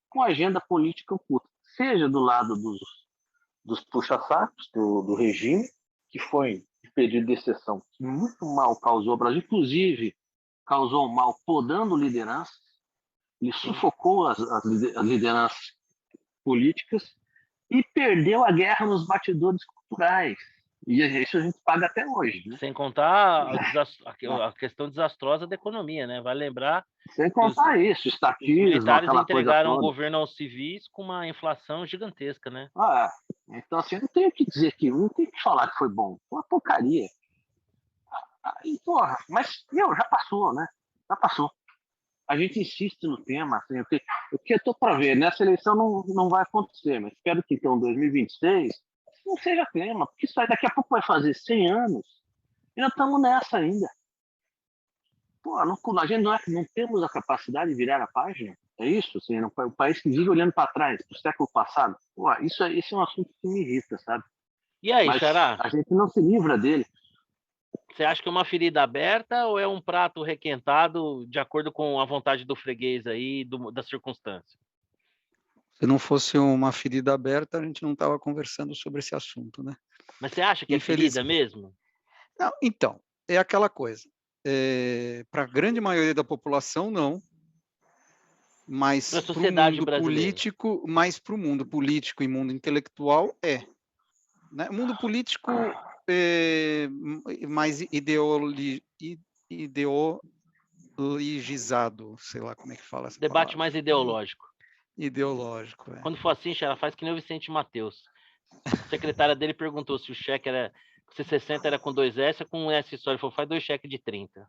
com agenda política oculta, seja do lado dos puxa-sacos do regime, que foi um período de exceção que muito mal causou ao Brasil, inclusive causou mal podando lideranças, ele sufocou as lideranças políticas e perdeu a guerra nos bastidores culturais. E isso a gente paga até hoje. Né? Sem contar a questão desastrosa da economia, né? Vai lembrar. Sem contar isso, estatismo, os militares entregaram o governo aos civis com uma inflação gigantesca, né? Então, assim, não tem o que dizer não tem que falar que foi bom. Foi uma porcaria. Porra, mas, já passou, né? Já passou. A gente insiste no tema, assim, o que eu estou para ver, nessa eleição não vai acontecer, mas espero que então 2026 não seja tema, porque isso aí daqui a pouco vai fazer 100 anos e nós estamos nessa ainda. Pô, a gente não temos a capacidade de virar a página, é isso? Assim, o país que vive olhando para trás, para o século passado. Pô, isso é um assunto que me irrita, sabe? E aí, mas Xará? A gente não se livra dele. Você acha que é uma ferida aberta ou é um prato requentado de acordo com a vontade do freguês aí, da circunstância? Se não fosse uma ferida aberta, a gente não estava conversando sobre esse assunto, né? Mas você acha que é ferida mesmo? Não, então, é aquela coisa. Para a grande maioria da população, não. Mas para o mundo político, para o mundo político e mundo intelectual, é. Né? O mundo político mais ideologizado, sei lá como é que fala essa Debate palavra. mais ideológico. Ideológico, Quando for assim, ela faz que nem o Vicente Mateus. A secretária dele perguntou se o cheque era... Se 60 era com 2 S ou com um S só. Ele falou, faz 2 cheques de 30.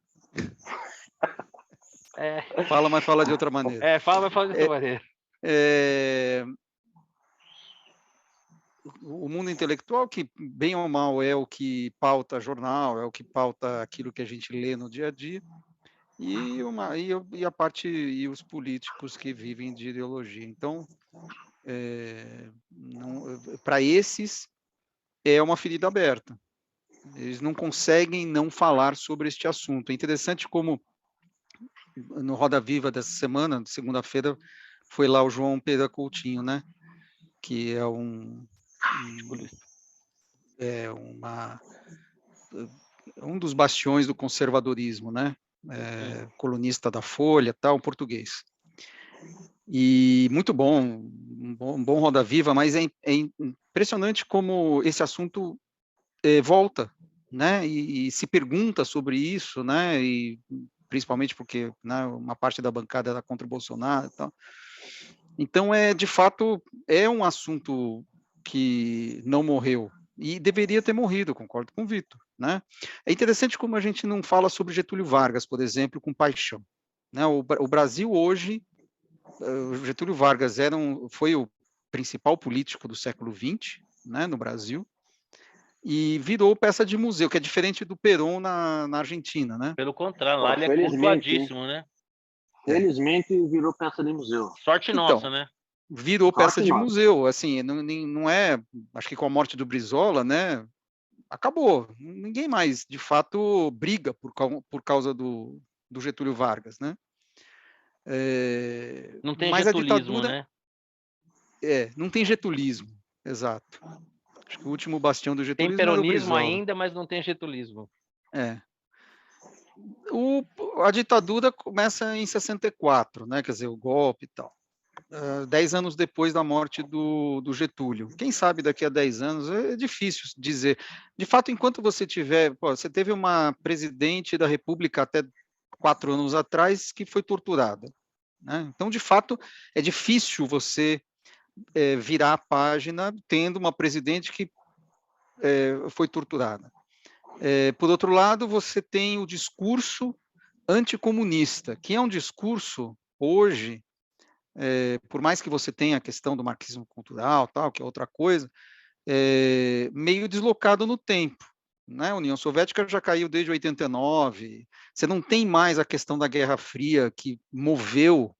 Fala, mas fala de outra maneira. Fala, mas fala de outra maneira. O mundo intelectual, que bem ou mal é o que pauta jornal, é o que pauta aquilo que a gente lê no dia a dia, e a parte e os políticos que vivem de ideologia. Então, para esses é uma ferida aberta. Eles não conseguem não falar sobre este assunto. É interessante como no Roda Viva dessa semana, segunda-feira, foi lá o João Pedro Coutinho, né? Que é um dos bastiões do conservadorismo, né? Colunista da Folha, tal, português. E muito bom, um bom Roda Viva, mas é impressionante como esse assunto volta, né? E se pergunta sobre isso, né? E principalmente porque, né, uma parte da bancada era contra o Bolsonaro e tal. Então, de fato, é um assunto que não morreu e deveria ter morrido, concordo com o Vitor, né? É interessante como a gente não fala sobre Getúlio Vargas, por exemplo, com paixão, né? O Brasil hoje, o Getúlio Vargas foi o principal político do século XX, né, no Brasil, e virou peça de museu, que é diferente do Perón na Argentina, né? Pelo contrário, lá ele é Felizmente, cultuadíssimo, né? Felizmente virou peça de museu. Sorte nossa, né? Virou peça de museu, assim, não é, acho que com a morte do Brizola, né, acabou, ninguém mais, de fato, briga por causa do Getúlio Vargas, né? Não tem mas getulismo, a ditadura, né? Não tem getulismo, exato. Acho que o último bastião do getulismo tem era o peronismo Brizola. ainda, mas não tem getulismo. A ditadura começa em 64, né, quer dizer, o golpe e tal. 10 anos depois da morte do Getúlio. Quem sabe daqui a 10 anos, é difícil dizer. De fato, enquanto você tiver... você teve uma presidente da República até 4 anos atrás que foi torturada, né? Então, de fato, é difícil você virar a página tendo uma presidente que foi torturada. Por outro lado, você tem o discurso anticomunista, que é um discurso, hoje, por mais que você tenha a questão do marxismo cultural, tal, que é outra coisa, meio deslocado no tempo, né? A União Soviética já caiu desde 89, você não tem mais a questão da Guerra Fria que moveu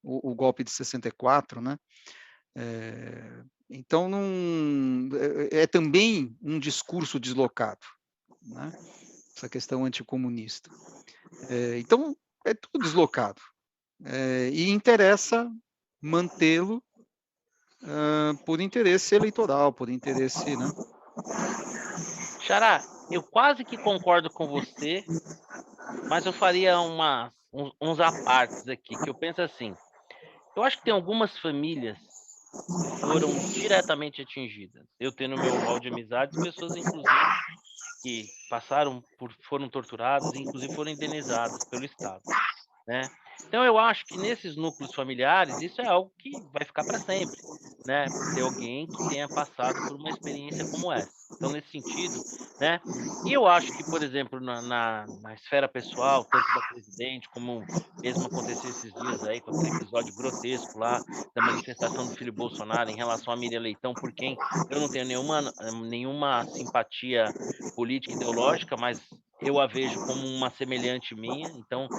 o golpe de 64, né? Então, é também um discurso deslocado, né? Essa questão anticomunista. Então, é tudo deslocado. E interessa mantê-lo por interesse eleitoral, por interesse, né? Xará, eu quase que concordo com você, mas eu faria uns apartes aqui, que eu penso assim, eu acho que tem algumas famílias que foram diretamente atingidas. Eu tenho no meu hall de amizades pessoas, inclusive, que foram torturadas, e inclusive foram indenizadas pelo Estado, né? Então eu acho que nesses núcleos familiares isso é algo que vai ficar para sempre, né? Ter alguém que tenha passado por uma experiência como essa. Então nesse sentido, né? E eu acho que, por exemplo, na esfera pessoal, tanto da presidente como mesmo aconteceu esses dias aí com aquele episódio grotesco lá da manifestação do filho Bolsonaro em relação a Miriam Leitão, por quem eu não tenho nenhuma simpatia política ideológica, mas eu a vejo como uma semelhante minha, então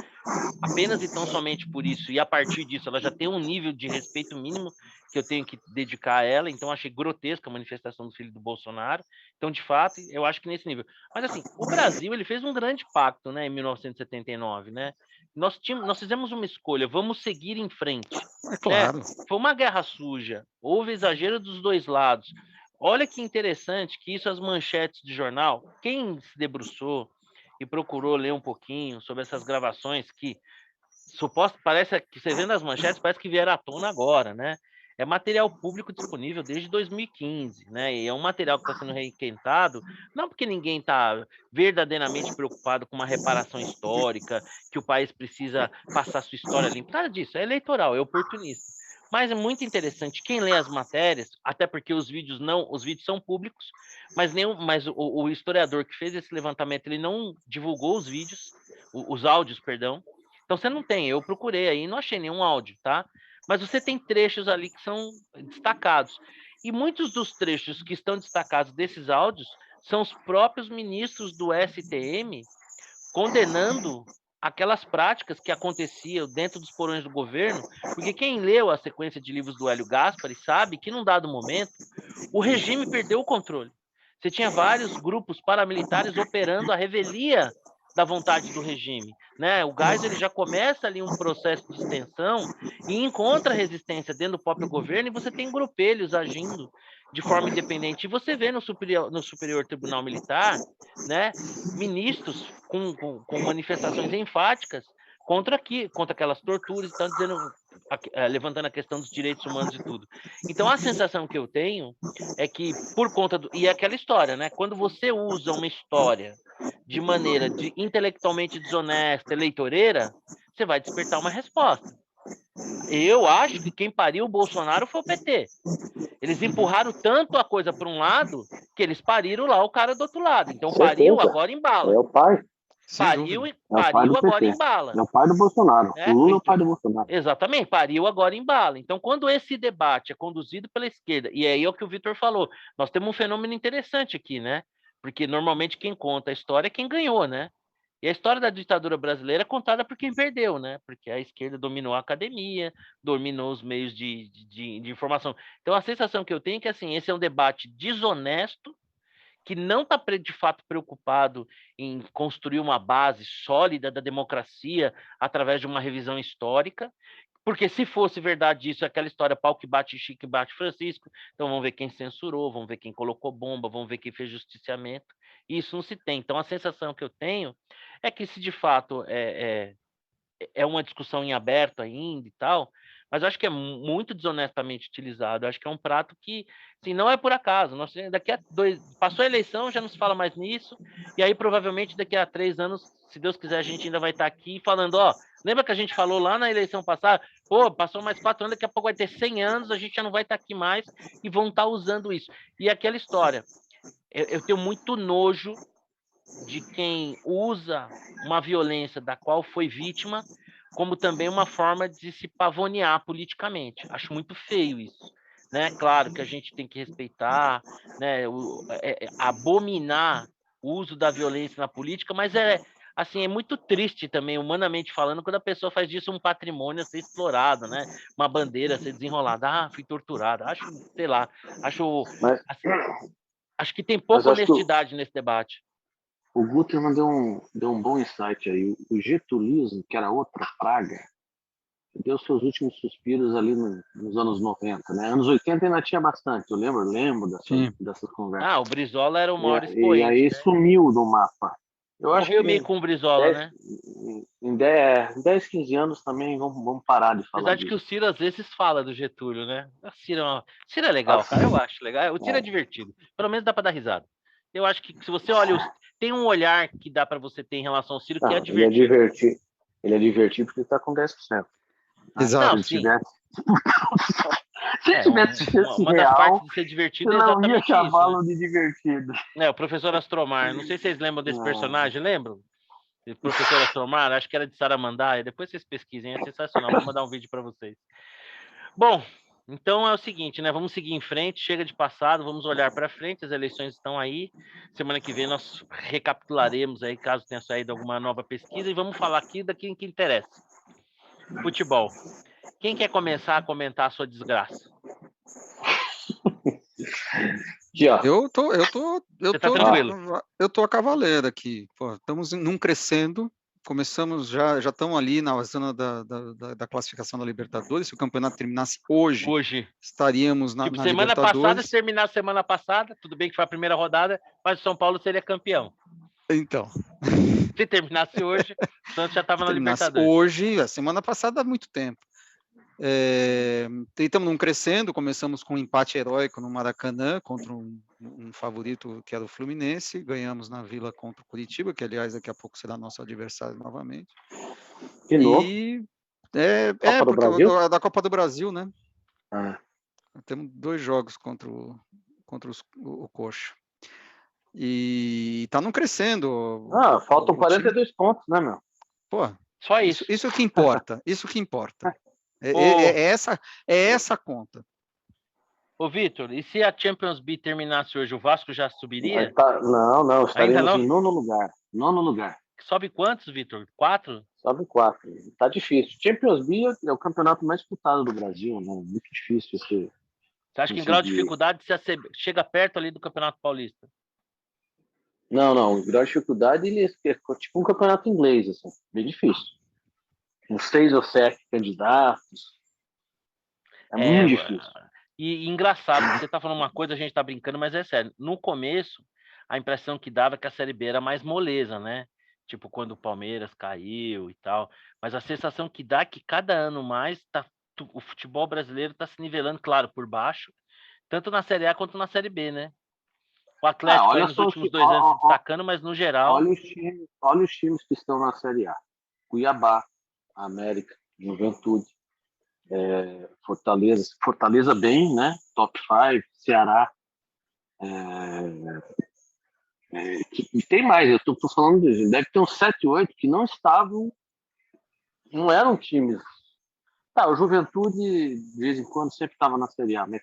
apenas e tão somente por isso, e a partir disso ela já tem um nível de respeito mínimo que eu tenho que dedicar a ela, então achei grotesca a manifestação do filho do Bolsonaro, então de fato eu acho que nesse nível. Mas assim, o Brasil ele fez um grande pacto, né, em 1979, né? Nós fizemos uma escolha, vamos seguir em frente. Claro. Foi uma guerra suja, houve exagero dos dois lados. Olha que interessante que isso as manchetes de jornal, quem se debruçou e procurou ler um pouquinho sobre essas gravações que parece que você vendo as manchetes, parece que vieram à tona agora, né? É material público disponível desde 2015, né? E é um material que está sendo requentado, não porque ninguém está verdadeiramente preocupado com uma reparação histórica, que o país precisa passar sua história limpa, nada disso, é eleitoral, é oportunista. Mas é muito interessante quem lê as matérias, até porque os vídeos são públicos, mas o historiador que fez esse levantamento, ele não divulgou os vídeos, os áudios, perdão. Então você não tem, eu procurei aí, não achei nenhum áudio, tá? Mas você tem trechos ali que são destacados. E muitos dos trechos que estão destacados desses áudios são os próprios ministros do STM condenando aquelas práticas que aconteciam dentro dos porões do governo, porque quem leu a sequência de livros do Hélio Gaspari sabe que num dado momento o regime perdeu o controle. Você tinha vários grupos paramilitares operando a revelia da vontade do regime, né? O Geisel ele já começa ali um processo de extensão e encontra resistência dentro do próprio governo, e você tem grupelhos agindo de forma independente. E você vê no Superior Tribunal Militar, né, ministros com manifestações enfáticas contra aquelas torturas, estão dizendo, levantando a questão dos direitos humanos e tudo. Então a sensação que eu tenho é que por conta e é aquela história, né? Quando você usa uma história de maneira intelectualmente desonesta, eleitoreira, você vai despertar uma resposta. Eu acho que quem pariu o Bolsonaro foi o PT. Eles empurraram tanto a coisa para um lado que eles pariram lá o cara do outro lado. Então pariu, agora embala. É o pai. Pariu do agora PT. embala. É o pai do Bolsonaro. O Lula é o pai do Bolsonaro. Exatamente, pariu agora embala. Então, quando esse debate é conduzido pela esquerda, e aí é o que o Vitor falou, nós temos um fenômeno interessante aqui, né? Porque normalmente quem conta a história é quem ganhou, né? E a história da ditadura brasileira é contada por quem perdeu, né? Porque a esquerda dominou a academia, dominou os meios de informação. Então, a sensação que eu tenho é que, assim, esse é um debate desonesto, que não está, de fato, preocupado em construir uma base sólida da democracia através de uma revisão histórica, porque se fosse verdade isso, aquela história pau que bate Chico, bate Francisco, então vamos ver quem censurou, vamos ver quem colocou bomba, vamos ver quem fez justiciamento, e isso não se tem. Então a sensação que eu tenho é que se de fato é uma discussão em aberto ainda e tal, mas eu acho que é muito desonestamente utilizado. Eu acho que é um prato que, assim, não é por acaso. Daqui a passou a eleição, já não se fala mais nisso, e aí provavelmente daqui a 3 anos, se Deus quiser, a gente ainda vai estar aqui falando, ó, lembra que a gente falou lá na eleição passada? Pô, passou mais 4 anos, daqui a pouco vai ter 100 anos, a gente já não vai estar aqui mais, e vão estar usando isso. E aquela história, eu tenho muito nojo de quem usa uma violência da qual foi vítima como também uma forma de se pavonear politicamente. Acho muito feio isso, né? Claro que a gente tem que respeitar, né? Abominar o uso da violência na política, mas assim, é muito triste também, humanamente falando, quando a pessoa faz disso um patrimônio a ser explorado, né? Uma bandeira a ser desenrolada. Ah, fui torturada. Acho, sei lá, acho que tem pouca honestidade nesse debate. O Guterman deu um bom insight aí. O getulismo, que era outra praga, deu seus últimos suspiros ali nos anos 90, né? Anos 80 ainda tinha bastante, eu lembro dessas conversas. Ah, o Brizola era o maior expoente. E aí, né? Sumiu do mapa. Eu acho Morreu que meio com o Brizola, né? Em 10, 15 anos também vamos parar de falar Apesar de que o Ciro às vezes fala do Getúlio, né? O Ciro é legal, cara, eu acho legal. O Ciro é divertido. Pelo menos dá para dar risada. Eu acho que se você olha, tem um olhar que dá para você ter em relação ao Ciro que é divertido. Ele é divertido porque está com 10%. Exato. Não, sim. Se tivesse chance uma real, das partes de ser divertido é exatamente não ia chamá-lo isso, né? de divertido. O professor Astromar, não sei se vocês lembram desse personagem, lembram? O professor Astromar, acho que era de Saramandaia, depois vocês pesquisem, é sensacional, vou mandar um vídeo para vocês. Bom, então é o seguinte, né? Vamos seguir em frente, chega de passado, vamos olhar para frente, as eleições estão aí. Semana que vem nós recapitularemos aí, caso tenha saído alguma nova pesquisa, e vamos falar aqui daquilo que interessa. Futebol. Quem quer começar a comentar a sua desgraça? Eu tô a cavaleira aqui. Pô, estamos num crescendo. Começamos já estamos ali na zona da classificação da Libertadores. Se o campeonato terminasse hoje. Estaríamos na semana Libertadores. Passada, se terminar semana passada, tudo bem que foi a primeira rodada, mas o São Paulo seria campeão. Então. Se terminasse hoje, o Santos já estava na Libertadores. Hoje, a semana passada há muito tempo. Estamos num crescendo, começamos com um empate heróico no Maracanã contra um favorito que era o Fluminense, ganhamos na Vila contra o Curitiba, que aliás daqui a pouco será nosso adversário novamente. De novo? Porque da Copa do Brasil, né? Temos 2 jogos contra o Coxa. E tá num crescendo. Faltam 42 pontos, né, meu? Pô, só isso. Isso que importa, isso que importa. É essa a conta. Ô, Vitor, e se a Champions League terminasse hoje, o Vasco já subiria? Não, estaremos em nono lugar. Sobe quantos, Vitor? 4? Sobe 4. Tá difícil. Champions League é o campeonato mais disputado do Brasil, né? Muito difícil esse. Você acha que em grau de dificuldade você chega perto ali do Campeonato Paulista? Não. A grande dificuldade ele é tipo um campeonato inglês, assim, bem difícil. Uns 6 ou 7 candidatos. É muito difícil. E engraçado, que você tá falando uma coisa, a gente tá brincando, mas é sério. No começo, a impressão que dava é que a Série B era mais moleza, né? Tipo, quando o Palmeiras caiu e tal. Mas a sensação que dá é que cada ano mais o futebol brasileiro tá se nivelando, claro, por baixo, tanto na Série A quanto na Série B, né? O Atlético aí Olha nos só, últimos 2 anos se destacando, mas no geral. olha os times que estão na Série A. Cuiabá, América, Juventude, Fortaleza bem, né? Top 5, Ceará. E tem mais, eu estou falando, deve ter uns 7, 8 que não estavam, não eram times. Tá, o Juventude, de vez em quando, sempre estava na Série A, né?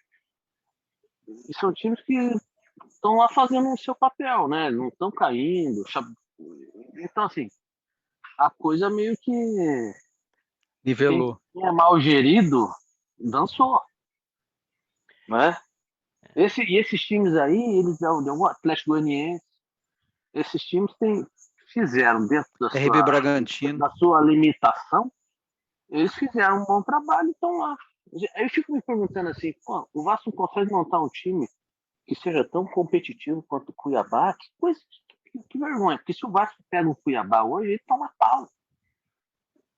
E são times que estão lá fazendo o seu papel, né? Não estão caindo. Então, assim, a coisa meio que Nivelou. quem é mal gerido dançou, né? Esses times aí, eles o Atlético Goianiense, esses times fizeram dentro RB Bragantino. da sua limitação, eles fizeram um bom trabalho e estão lá. Aí eu fico me perguntando assim, pô, o Vasco não consegue montar um time que seja tão competitivo quanto o Cuiabá? Que coisa, que vergonha, porque se o Vasco pega o Cuiabá hoje, ele toma pau.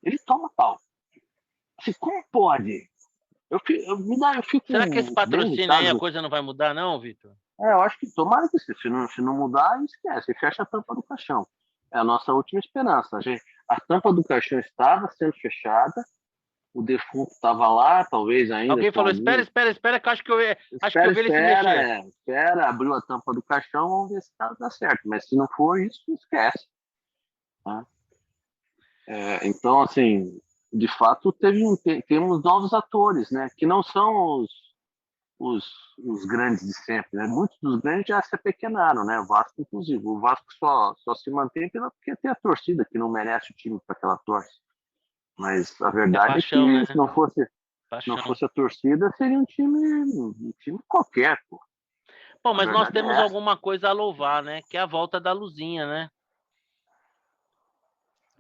Ele toma pau. Assim, como pode? Eu fico Será que esse bem patrocínio aí a irritado. coisa não vai mudar, não, Vitor? Eu acho que tomara que se não mudar, esquece, fecha a tampa do caixão. É a nossa última esperança. A tampa do caixão estava sendo fechada, o defunto estava lá, talvez ainda. Alguém falou, espera, que eu acho que eu vi ele se mexer. Espera, abriu a tampa do caixão, vamos ver se dá certo. Mas se não for isso, esquece. Tá? Então, assim, de fato, temos novos atores, né? Que não são os grandes de sempre, né? Muitos dos grandes já se apequenaram, né? O Vasco, inclusive. O Vasco só se mantém porque tem a torcida que não merece o time para aquela torce. Mas a verdade paixão, que né? se não fosse a torcida, seria um time qualquer, pô. Bom, mas nós temos alguma coisa a louvar, né? Que é a volta da Luzinha, né?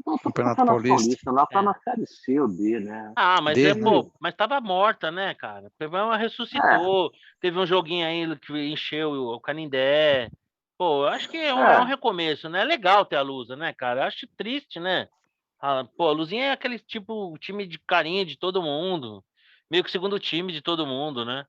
Não, Campeonato Paulista. Lá tá na Série C ou D, né? Mas mas tava morta, né, cara? Ela ressuscitou. Teve um joguinho aí que encheu o Canindé. Pô, eu acho que é um recomeço, né? É legal ter a Lusa, né, cara? Eu acho triste, né? A Luzinha é aquele tipo, time de carinha de todo mundo. Meio que segundo time de todo mundo, né?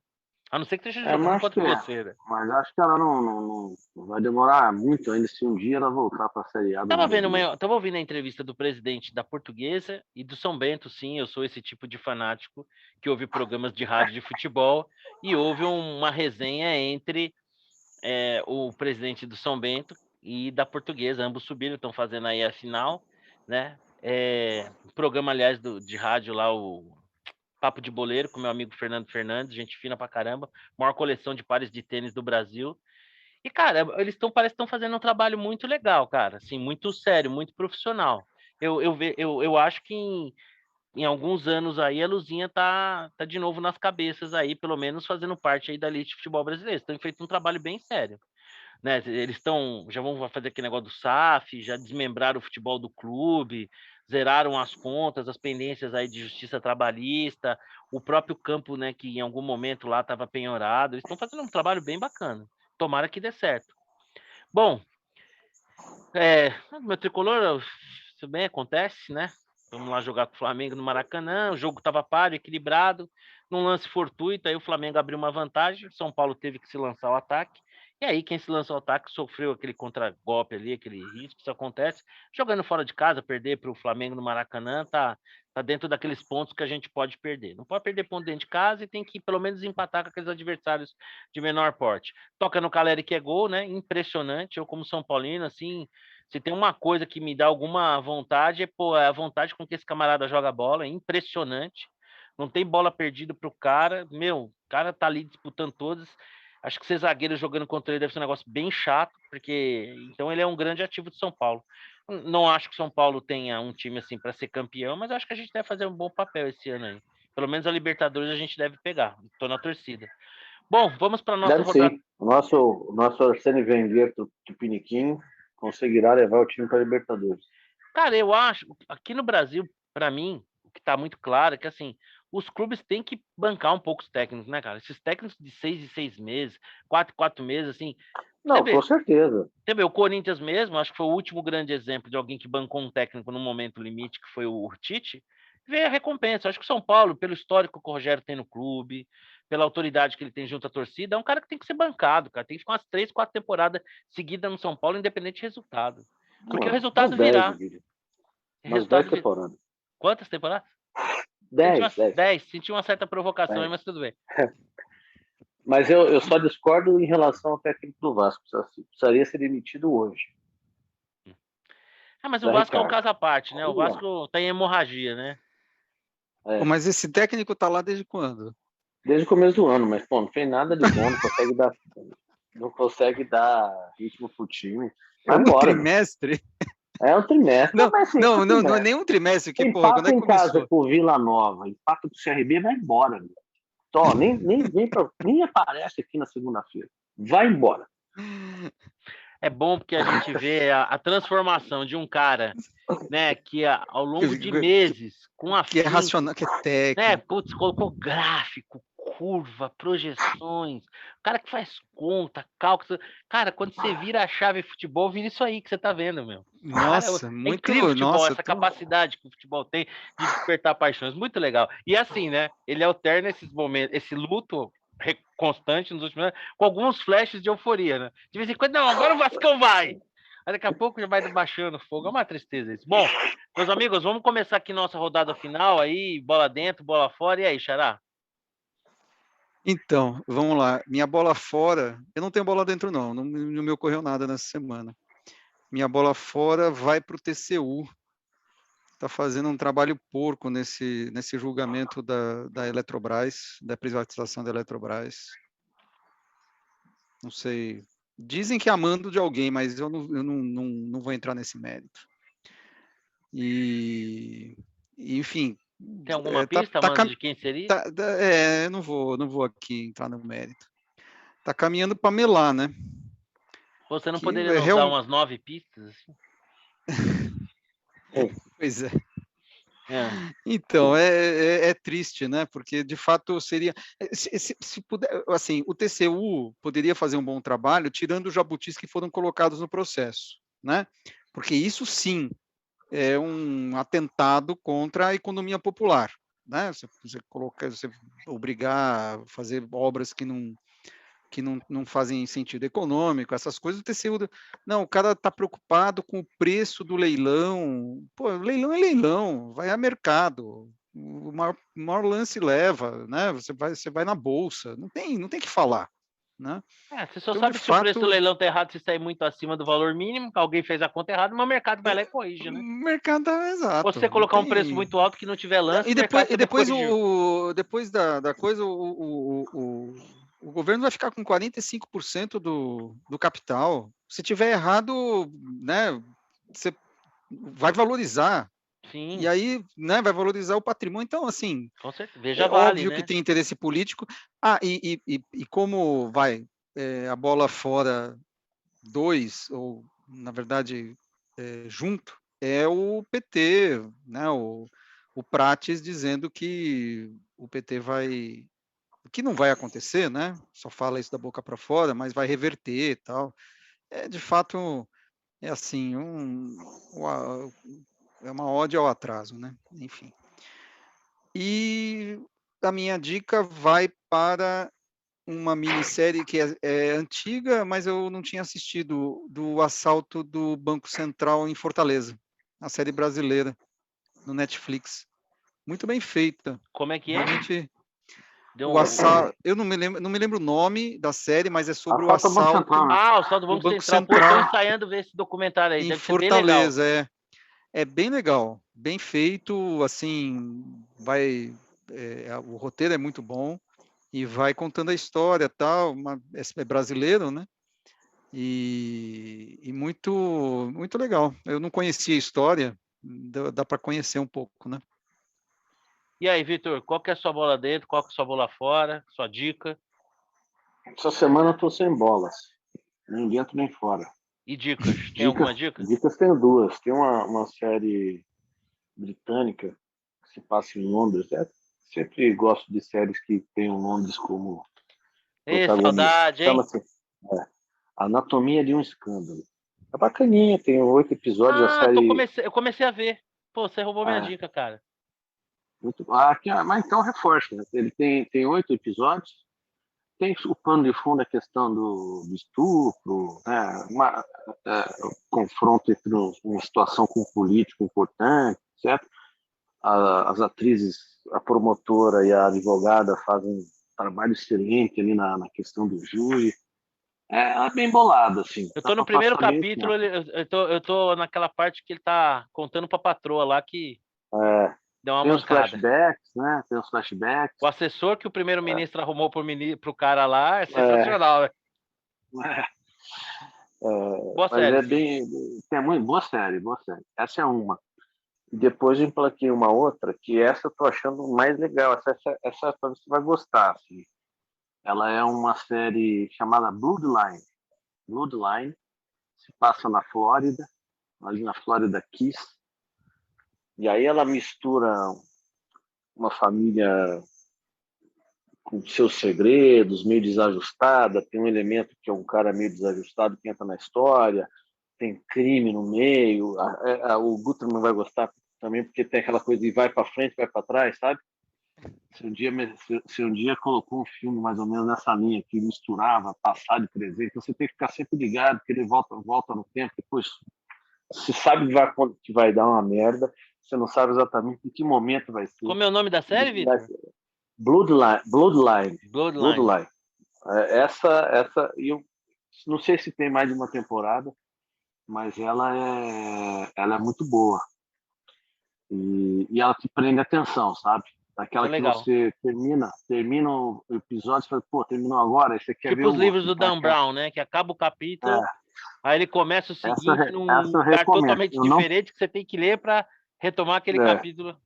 A não ser que esteja jogando contra o Terceira. Mas acho que ela não vai demorar muito ainda se um dia ela voltar para a Série A. Tava ouvindo a entrevista do presidente da Portuguesa e do São Bento, sim, eu sou esse tipo de fanático que ouve programas de rádio de futebol e houve uma resenha entre o presidente do São Bento e da Portuguesa, ambos subiram, estão fazendo aí a final, né? O programa, aliás, de rádio lá, o Papo de Boleiro, com meu amigo Fernando Fernandes, gente fina pra caramba, maior coleção de pares de tênis do Brasil. E, cara, eles parece que estão fazendo um trabalho muito legal, cara, assim, muito sério, muito profissional. Eu acho que em alguns anos aí a Luzinha tá de novo nas cabeças aí, pelo menos fazendo parte aí da elite de futebol brasileiro. Estão feito um trabalho bem sério, né? Eles já vão fazer aquele negócio do SAF, já desmembraram o futebol do clube, zeraram as contas, as pendências aí de justiça trabalhista, o próprio campo, né, que em algum momento lá estava penhorado. Eles estão fazendo um trabalho bem bacana. Tomara que dê certo. Bom, meu tricolor, isso bem acontece, né? Vamos lá jogar com o Flamengo no Maracanã. O jogo estava páreo, equilibrado. Num lance fortuito, aí o Flamengo abriu uma vantagem. São Paulo teve que se lançar ao ataque. E aí, quem se lançou ao ataque sofreu aquele contragolpe ali, aquele risco. Isso acontece. Jogando fora de casa, perder para o Flamengo no Maracanã tá dentro daqueles pontos que a gente pode perder. Não pode perder ponto dentro de casa e tem que pelo menos empatar com aqueles adversários de menor porte. Toca no Caleri que é gol, né? Impressionante. Eu, como São Paulino, assim, se tem uma coisa que me dá alguma vontade, é a vontade com que esse camarada joga bola. É impressionante. Não tem bola perdida pro cara. O cara tá ali disputando todas. Acho que ser zagueiro jogando contra ele deve ser um negócio bem chato, porque então ele é um grande ativo de São Paulo. Não acho que São Paulo tenha um time assim para ser campeão, mas acho que a gente deve fazer um bom papel esse ano aí. Pelo menos a Libertadores a gente deve pegar. Estou na torcida. Bom, vamos para nossa rodada. Sim. O nosso Arsene Wenger Tupiniquim conseguirá levar o time para a Libertadores. Cara, eu acho, aqui no Brasil, para mim, o que tá muito claro é que, assim, os clubes têm que bancar um pouco os técnicos, né, cara? Esses técnicos de 6 em 6 meses, 4 em 4 meses, assim, você Não, com vê, certeza. você vê, o Corinthians mesmo, acho que foi o último grande exemplo de alguém que bancou um técnico no momento limite, que foi o Tite, veio a recompensa. Acho que o São Paulo, pelo histórico que o Rogério tem no clube, pela autoridade que ele tem junto à torcida, é um cara que tem que ser bancado, cara. Tem que ficar umas 3, 4 temporadas seguidas no São Paulo, independente de resultado. Porque o Umas resultado 10, eu virá. diria. Umas 10 Resultado virá. temporadas. Quantas temporadas? Senti 10, umas 10. 10, senti uma certa provocação aí, 10. mas tudo bem. Mas eu só discordo em relação ao técnico do Vasco. Precisaria ser demitido hoje. Ah, mas o Zé Vasco é um Ricardo. caso à parte, né? O Olha lá. Vasco tá em hemorragia, né? É, Mas esse técnico tá lá desde quando? desde o começo do ano, mas pô, não fez nada de bom, não consegue dar ritmo pro time. É Vai um embora, meu. trimestre? É um trimestre. Não, Mas sim, é um não é trimestre. nem um trimestre, que porra, quando Empata é que em casa começou? com o Vila Nova, empata com o CRB, vai embora, meu. Tó, nem aparece aqui na segunda-feira. Vai embora. É bom porque a gente vê a transformação de um cara, né, que ao longo de meses, com Que é afinco, racional, que é né, técnico. putz, colocou gráfico, curva, projeções, o cara que faz conta, cálculo. Cara, quando você vira a chave futebol, vira isso aí que você tá vendo, meu. Cara, Nossa, é incrível o muito, futebol, nossa, essa capacidade que o futebol tem de despertar paixões, muito legal. E assim, né, ele alterna esses momentos, esse luto constante nos últimos anos, com alguns flashes de euforia, né? De vez em quando, não, agora o Vascão vai! Aí daqui a pouco já vai baixando o fogo. É uma tristeza isso. Bom, meus amigos, vamos começar aqui nossa rodada final aí, bola dentro, bola fora. E aí, Xará? Então, vamos lá. Minha bola fora, eu não tenho bola dentro não me ocorreu nada nessa semana. Minha bola fora vai para o TCU. Está fazendo um trabalho porco nesse julgamento da Eletrobras, da privatização da Eletrobras. Não sei. Dizem que é amando de alguém, mas eu não vou entrar nesse mérito. E, enfim, Tem alguma pista, mano, de quem seria? eu não vou aqui entrar no mérito. Tá caminhando para melar, né? Você não Que poderia é nos dar umas 9 pistas? Assim? Pois é. É. Então, é triste, né? Porque, de fato, seria... Se puder, assim, o TCU poderia fazer um bom trabalho tirando os jabutis que foram colocados no processo, né? Porque isso, sim, é um atentado contra a economia popular, né? Você obrigar a fazer obras que não fazem sentido econômico, essas coisas, o TCU... Não, o cara está preocupado com o preço do leilão. Pô, leilão é leilão, vai a mercado, o maior lance leva, né? Você vai na bolsa, não tem que falar, né? Você só Então, de sabe se o preço do fato, leilão tá errado se sair muito acima do valor mínimo, alguém fez a conta errada, mas o mercado vai lá e corrige, o né? mercado tá Ou se você exato, não colocar um preço tem... muito alto que não tiver lance, E o depois, mercado também corrigiu. depois da coisa, o governo vai ficar com 45% do capital. Se tiver errado, né, você vai valorizar. Sim, E aí, né, vai valorizar o patrimônio. Então, assim, com certeza. Veja é vale, óbvio que né? tem interesse político. E como a bola fora 2, ou, na verdade, junto, é o PT, né, o Prates dizendo que o PT vai... que não vai acontecer, né? Só fala isso da boca para fora, mas vai reverter e tal. De fato, é assim, é uma ode ao atraso, né? Enfim. E a minha dica vai para uma minissérie que é antiga, mas eu não tinha assistido, do assalto do Banco Central em Fortaleza, a série brasileira, no Netflix. Muito bem feita. Como é que é? Realmente, Deu o um... assalto... Eu não me lembro o nome da série, mas é sobre o Assalto ao Banco assalto Central, né? Ah, o Sal do do Banco Banco Central. Pô, tô Central ensaiando ver esse documentário aí. em Deve ser bem legal. Fortaleza. É bem legal, bem feito, assim, o roteiro é muito bom e vai contando a história, tal, é brasileiro, né? E muito, muito legal. Eu não conhecia a história, dá para conhecer um pouco, né? E aí, Vitor, qual que é a sua bola dentro? Qual que é a sua bola fora? Sua dica? Essa semana eu tô sem bolas. Nem dentro nem fora. E dicas? Tem alguma dica? Dicas tenho duas. Tem uma série britânica que se passa em Londres. Sempre gosto de séries que tenham Londres como Ê, protagonista. saudade, hein? Chama-se Anatomia de um Escândalo. É bacaninha, tem 8 episódios. A Ah, série eu comecei a ver. Pô, você roubou minha é dica, cara. muito. Mas então reforça, né? Ele tem 8 episódios. Tem o pano de fundo a questão do estupro, né? O confronto entre uma situação com um político importante, certo? As atrizes, a promotora e a advogada fazem um trabalho excelente ali na questão do júri. É bem bolado, assim. Eu Dá tô no para primeiro passar bem o capítulo, tempo. eu tô naquela parte que ele tá contando pra patroa lá que É, deu uma tem os mancada. flashbacks, né? Tem os flashbacks. O assessor que o primeiro-ministro arrumou pro cara lá é É, sensacional, né? Boa mas série, é sim. bem. Tem muito boa série, boa série. Essa é uma. E depois eu emplaquei uma outra, que essa eu tô achando mais legal. Essa você vai gostar, assim. Ela é uma série chamada Bloodline. Bloodline se passa na Flórida, ali na Flórida Keys. E aí ela mistura uma família com seus segredos, meio desajustada. Tem um elemento que é um cara meio desajustado que entra na história. Tem crime no meio. O Guto não vai gostar também, porque tem aquela coisa de vai para frente, vai para trás, sabe? Se um dia colocou um filme mais ou menos nessa linha, que misturava passado e presente, então você tem que ficar sempre ligado, que ele volta no tempo, depois você sabe que vai dar uma merda, você não sabe exatamente em que momento vai ser. Como é o nome da série, Vitor? Bloodline. Bloodline. Bloodline. Essa, eu não sei se tem mais de uma temporada, mas ela é muito boa. E ela te prende a atenção, sabe? Isso é Aquela que legal. você termina o episódio e fala, pô, terminou agora, aí você quer ver Tipo o os livros outro. do Então, Dan Brown, né? Que acaba o capítulo, é, aí ele começa o seguinte num essa eu lugar recomendo. totalmente Eu não. diferente que você tem que ler para retomar aquele É, capítulo.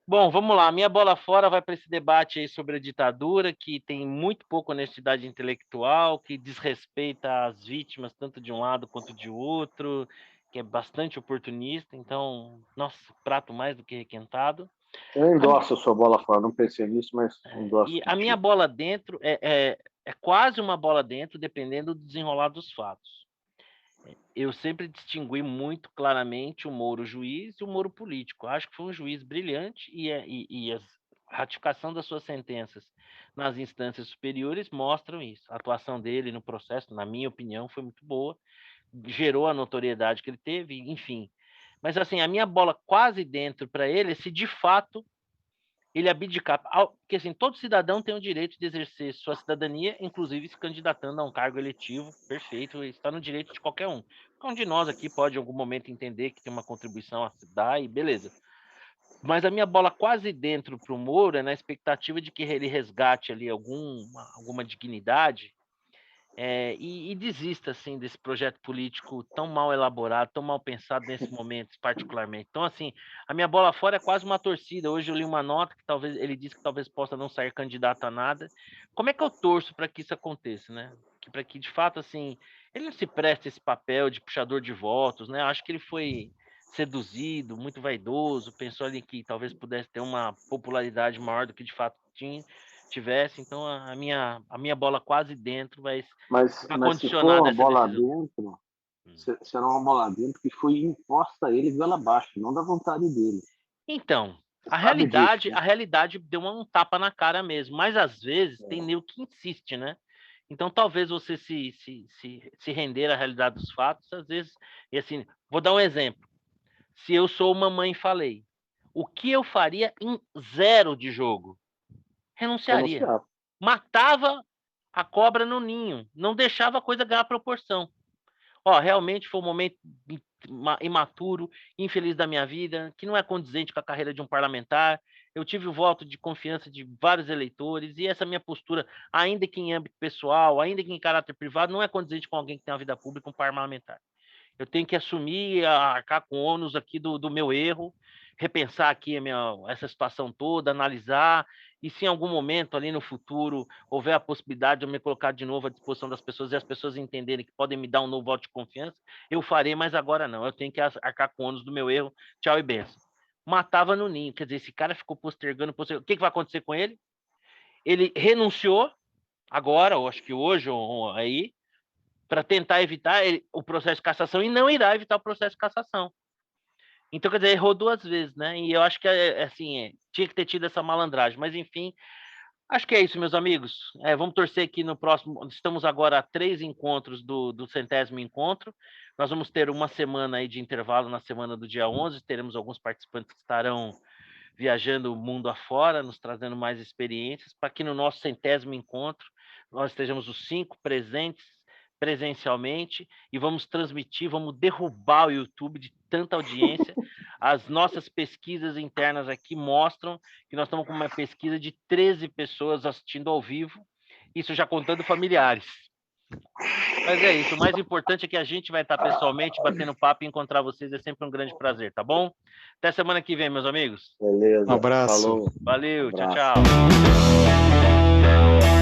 Bom, vamos lá. Minha bola fora vai para esse debate aí sobre a ditadura, que tem muito pouca honestidade intelectual, que desrespeita as vítimas tanto de um lado quanto de outro, que é bastante oportunista. Então, nossa, prato mais do que requentado. eu A, endosso a sua bola fora, não pensei nisso, mas endosso e a minha contigo. bola dentro é quase uma bola dentro, dependendo do desenrolar dos fatos. Eu sempre distingui muito claramente o Moro juiz e o Moro político. Acho que foi um juiz brilhante e a ratificação das suas sentenças nas instâncias superiores mostram isso. A atuação dele no processo, na minha opinião, foi muito boa, gerou a notoriedade que ele teve, enfim. Mas assim, a minha bola quase dentro para ele é se de fato ele abdicar, porque assim, todo cidadão tem o direito de exercer sua cidadania, inclusive se candidatando a um cargo eletivo, perfeito, está no direito de qualquer um. Qualquer um de nós aqui pode em algum momento entender que tem uma contribuição a se dar e beleza. Mas a minha bola quase dentro para o Moro é na expectativa de que ele resgate ali alguma dignidade e desista assim desse projeto político tão mal elaborado, tão mal pensado nesse momento particularmente. Então assim, a minha bola fora é quase uma torcida. Hoje eu li uma nota que talvez ele disse que talvez possa não sair candidato a nada. Como é que eu torço para que isso aconteça, né? Para que de fato assim ele não se preste esse papel de puxador de votos, né? Eu acho que ele foi seduzido, muito vaidoso, pensou ali que talvez pudesse ter uma popularidade maior do que de fato tivesse, então a minha bola quase dentro vai Mas se for condicionar uma dessa bola decisão. dentro, será uma bola dentro que foi imposta a ele goela abaixo, não da vontade dele. Então, Você sabe disso, né? a realidade deu um tapa na cara mesmo, mas às vezes tem nego que insiste, né? Então talvez você se render à realidade dos fatos, às vezes, e assim, vou dar um exemplo. Se eu sou uma mãe e falei, o que eu faria em 0 de jogo? Renunciaria. Renunciar. Matava a cobra no ninho, não deixava a coisa ganhar proporção. Realmente foi um momento imaturo, infeliz da minha vida, que não é condizente com a carreira de um parlamentar. Eu tive o voto de confiança de vários eleitores e essa minha postura, ainda que em âmbito pessoal, ainda que em caráter privado, não é condizente com alguém que tem uma vida pública, um parlamentar. eu tenho que assumir, arcar com o ônus aqui do meu erro, repensar aqui essa situação toda, analisar, e se em algum momento ali no futuro houver a possibilidade de eu me colocar de novo à disposição das pessoas e as pessoas entenderem que podem me dar um novo voto de confiança, eu farei, mas agora não, eu tenho que arcar com o ônus do meu erro, tchau e benção. Matava no ninho, quer dizer, esse cara ficou postergando, o que vai acontecer com ele? Ele renunciou, agora, ou acho que hoje, ou aí, para tentar evitar o processo de cassação e não irá evitar o processo de cassação. Então, quer dizer, errou 2 vezes, né? E eu acho que, assim, tinha que ter tido essa malandragem. Mas, enfim, acho que é isso, meus amigos. Vamos torcer que no próximo... Estamos agora a 3 encontros do 100º encontro. Nós vamos ter uma semana aí de intervalo na semana do dia 11. Teremos alguns participantes que estarão viajando o mundo afora, nos trazendo mais experiências, para que no nosso 100º encontro nós estejamos os 5 presentes presencialmente e vamos transmitir, vamos derrubar o YouTube de tanta audiência. As nossas pesquisas internas aqui mostram que nós estamos com uma pesquisa de 13 pessoas assistindo ao vivo, isso já contando familiares. Mas é isso, o mais importante é que a gente vai estar pessoalmente batendo papo e encontrar vocês, é sempre um grande prazer, tá bom? Até semana que vem, meus amigos. Beleza. Um abraço. Falou. Valeu, Abraço. tchau, tchau.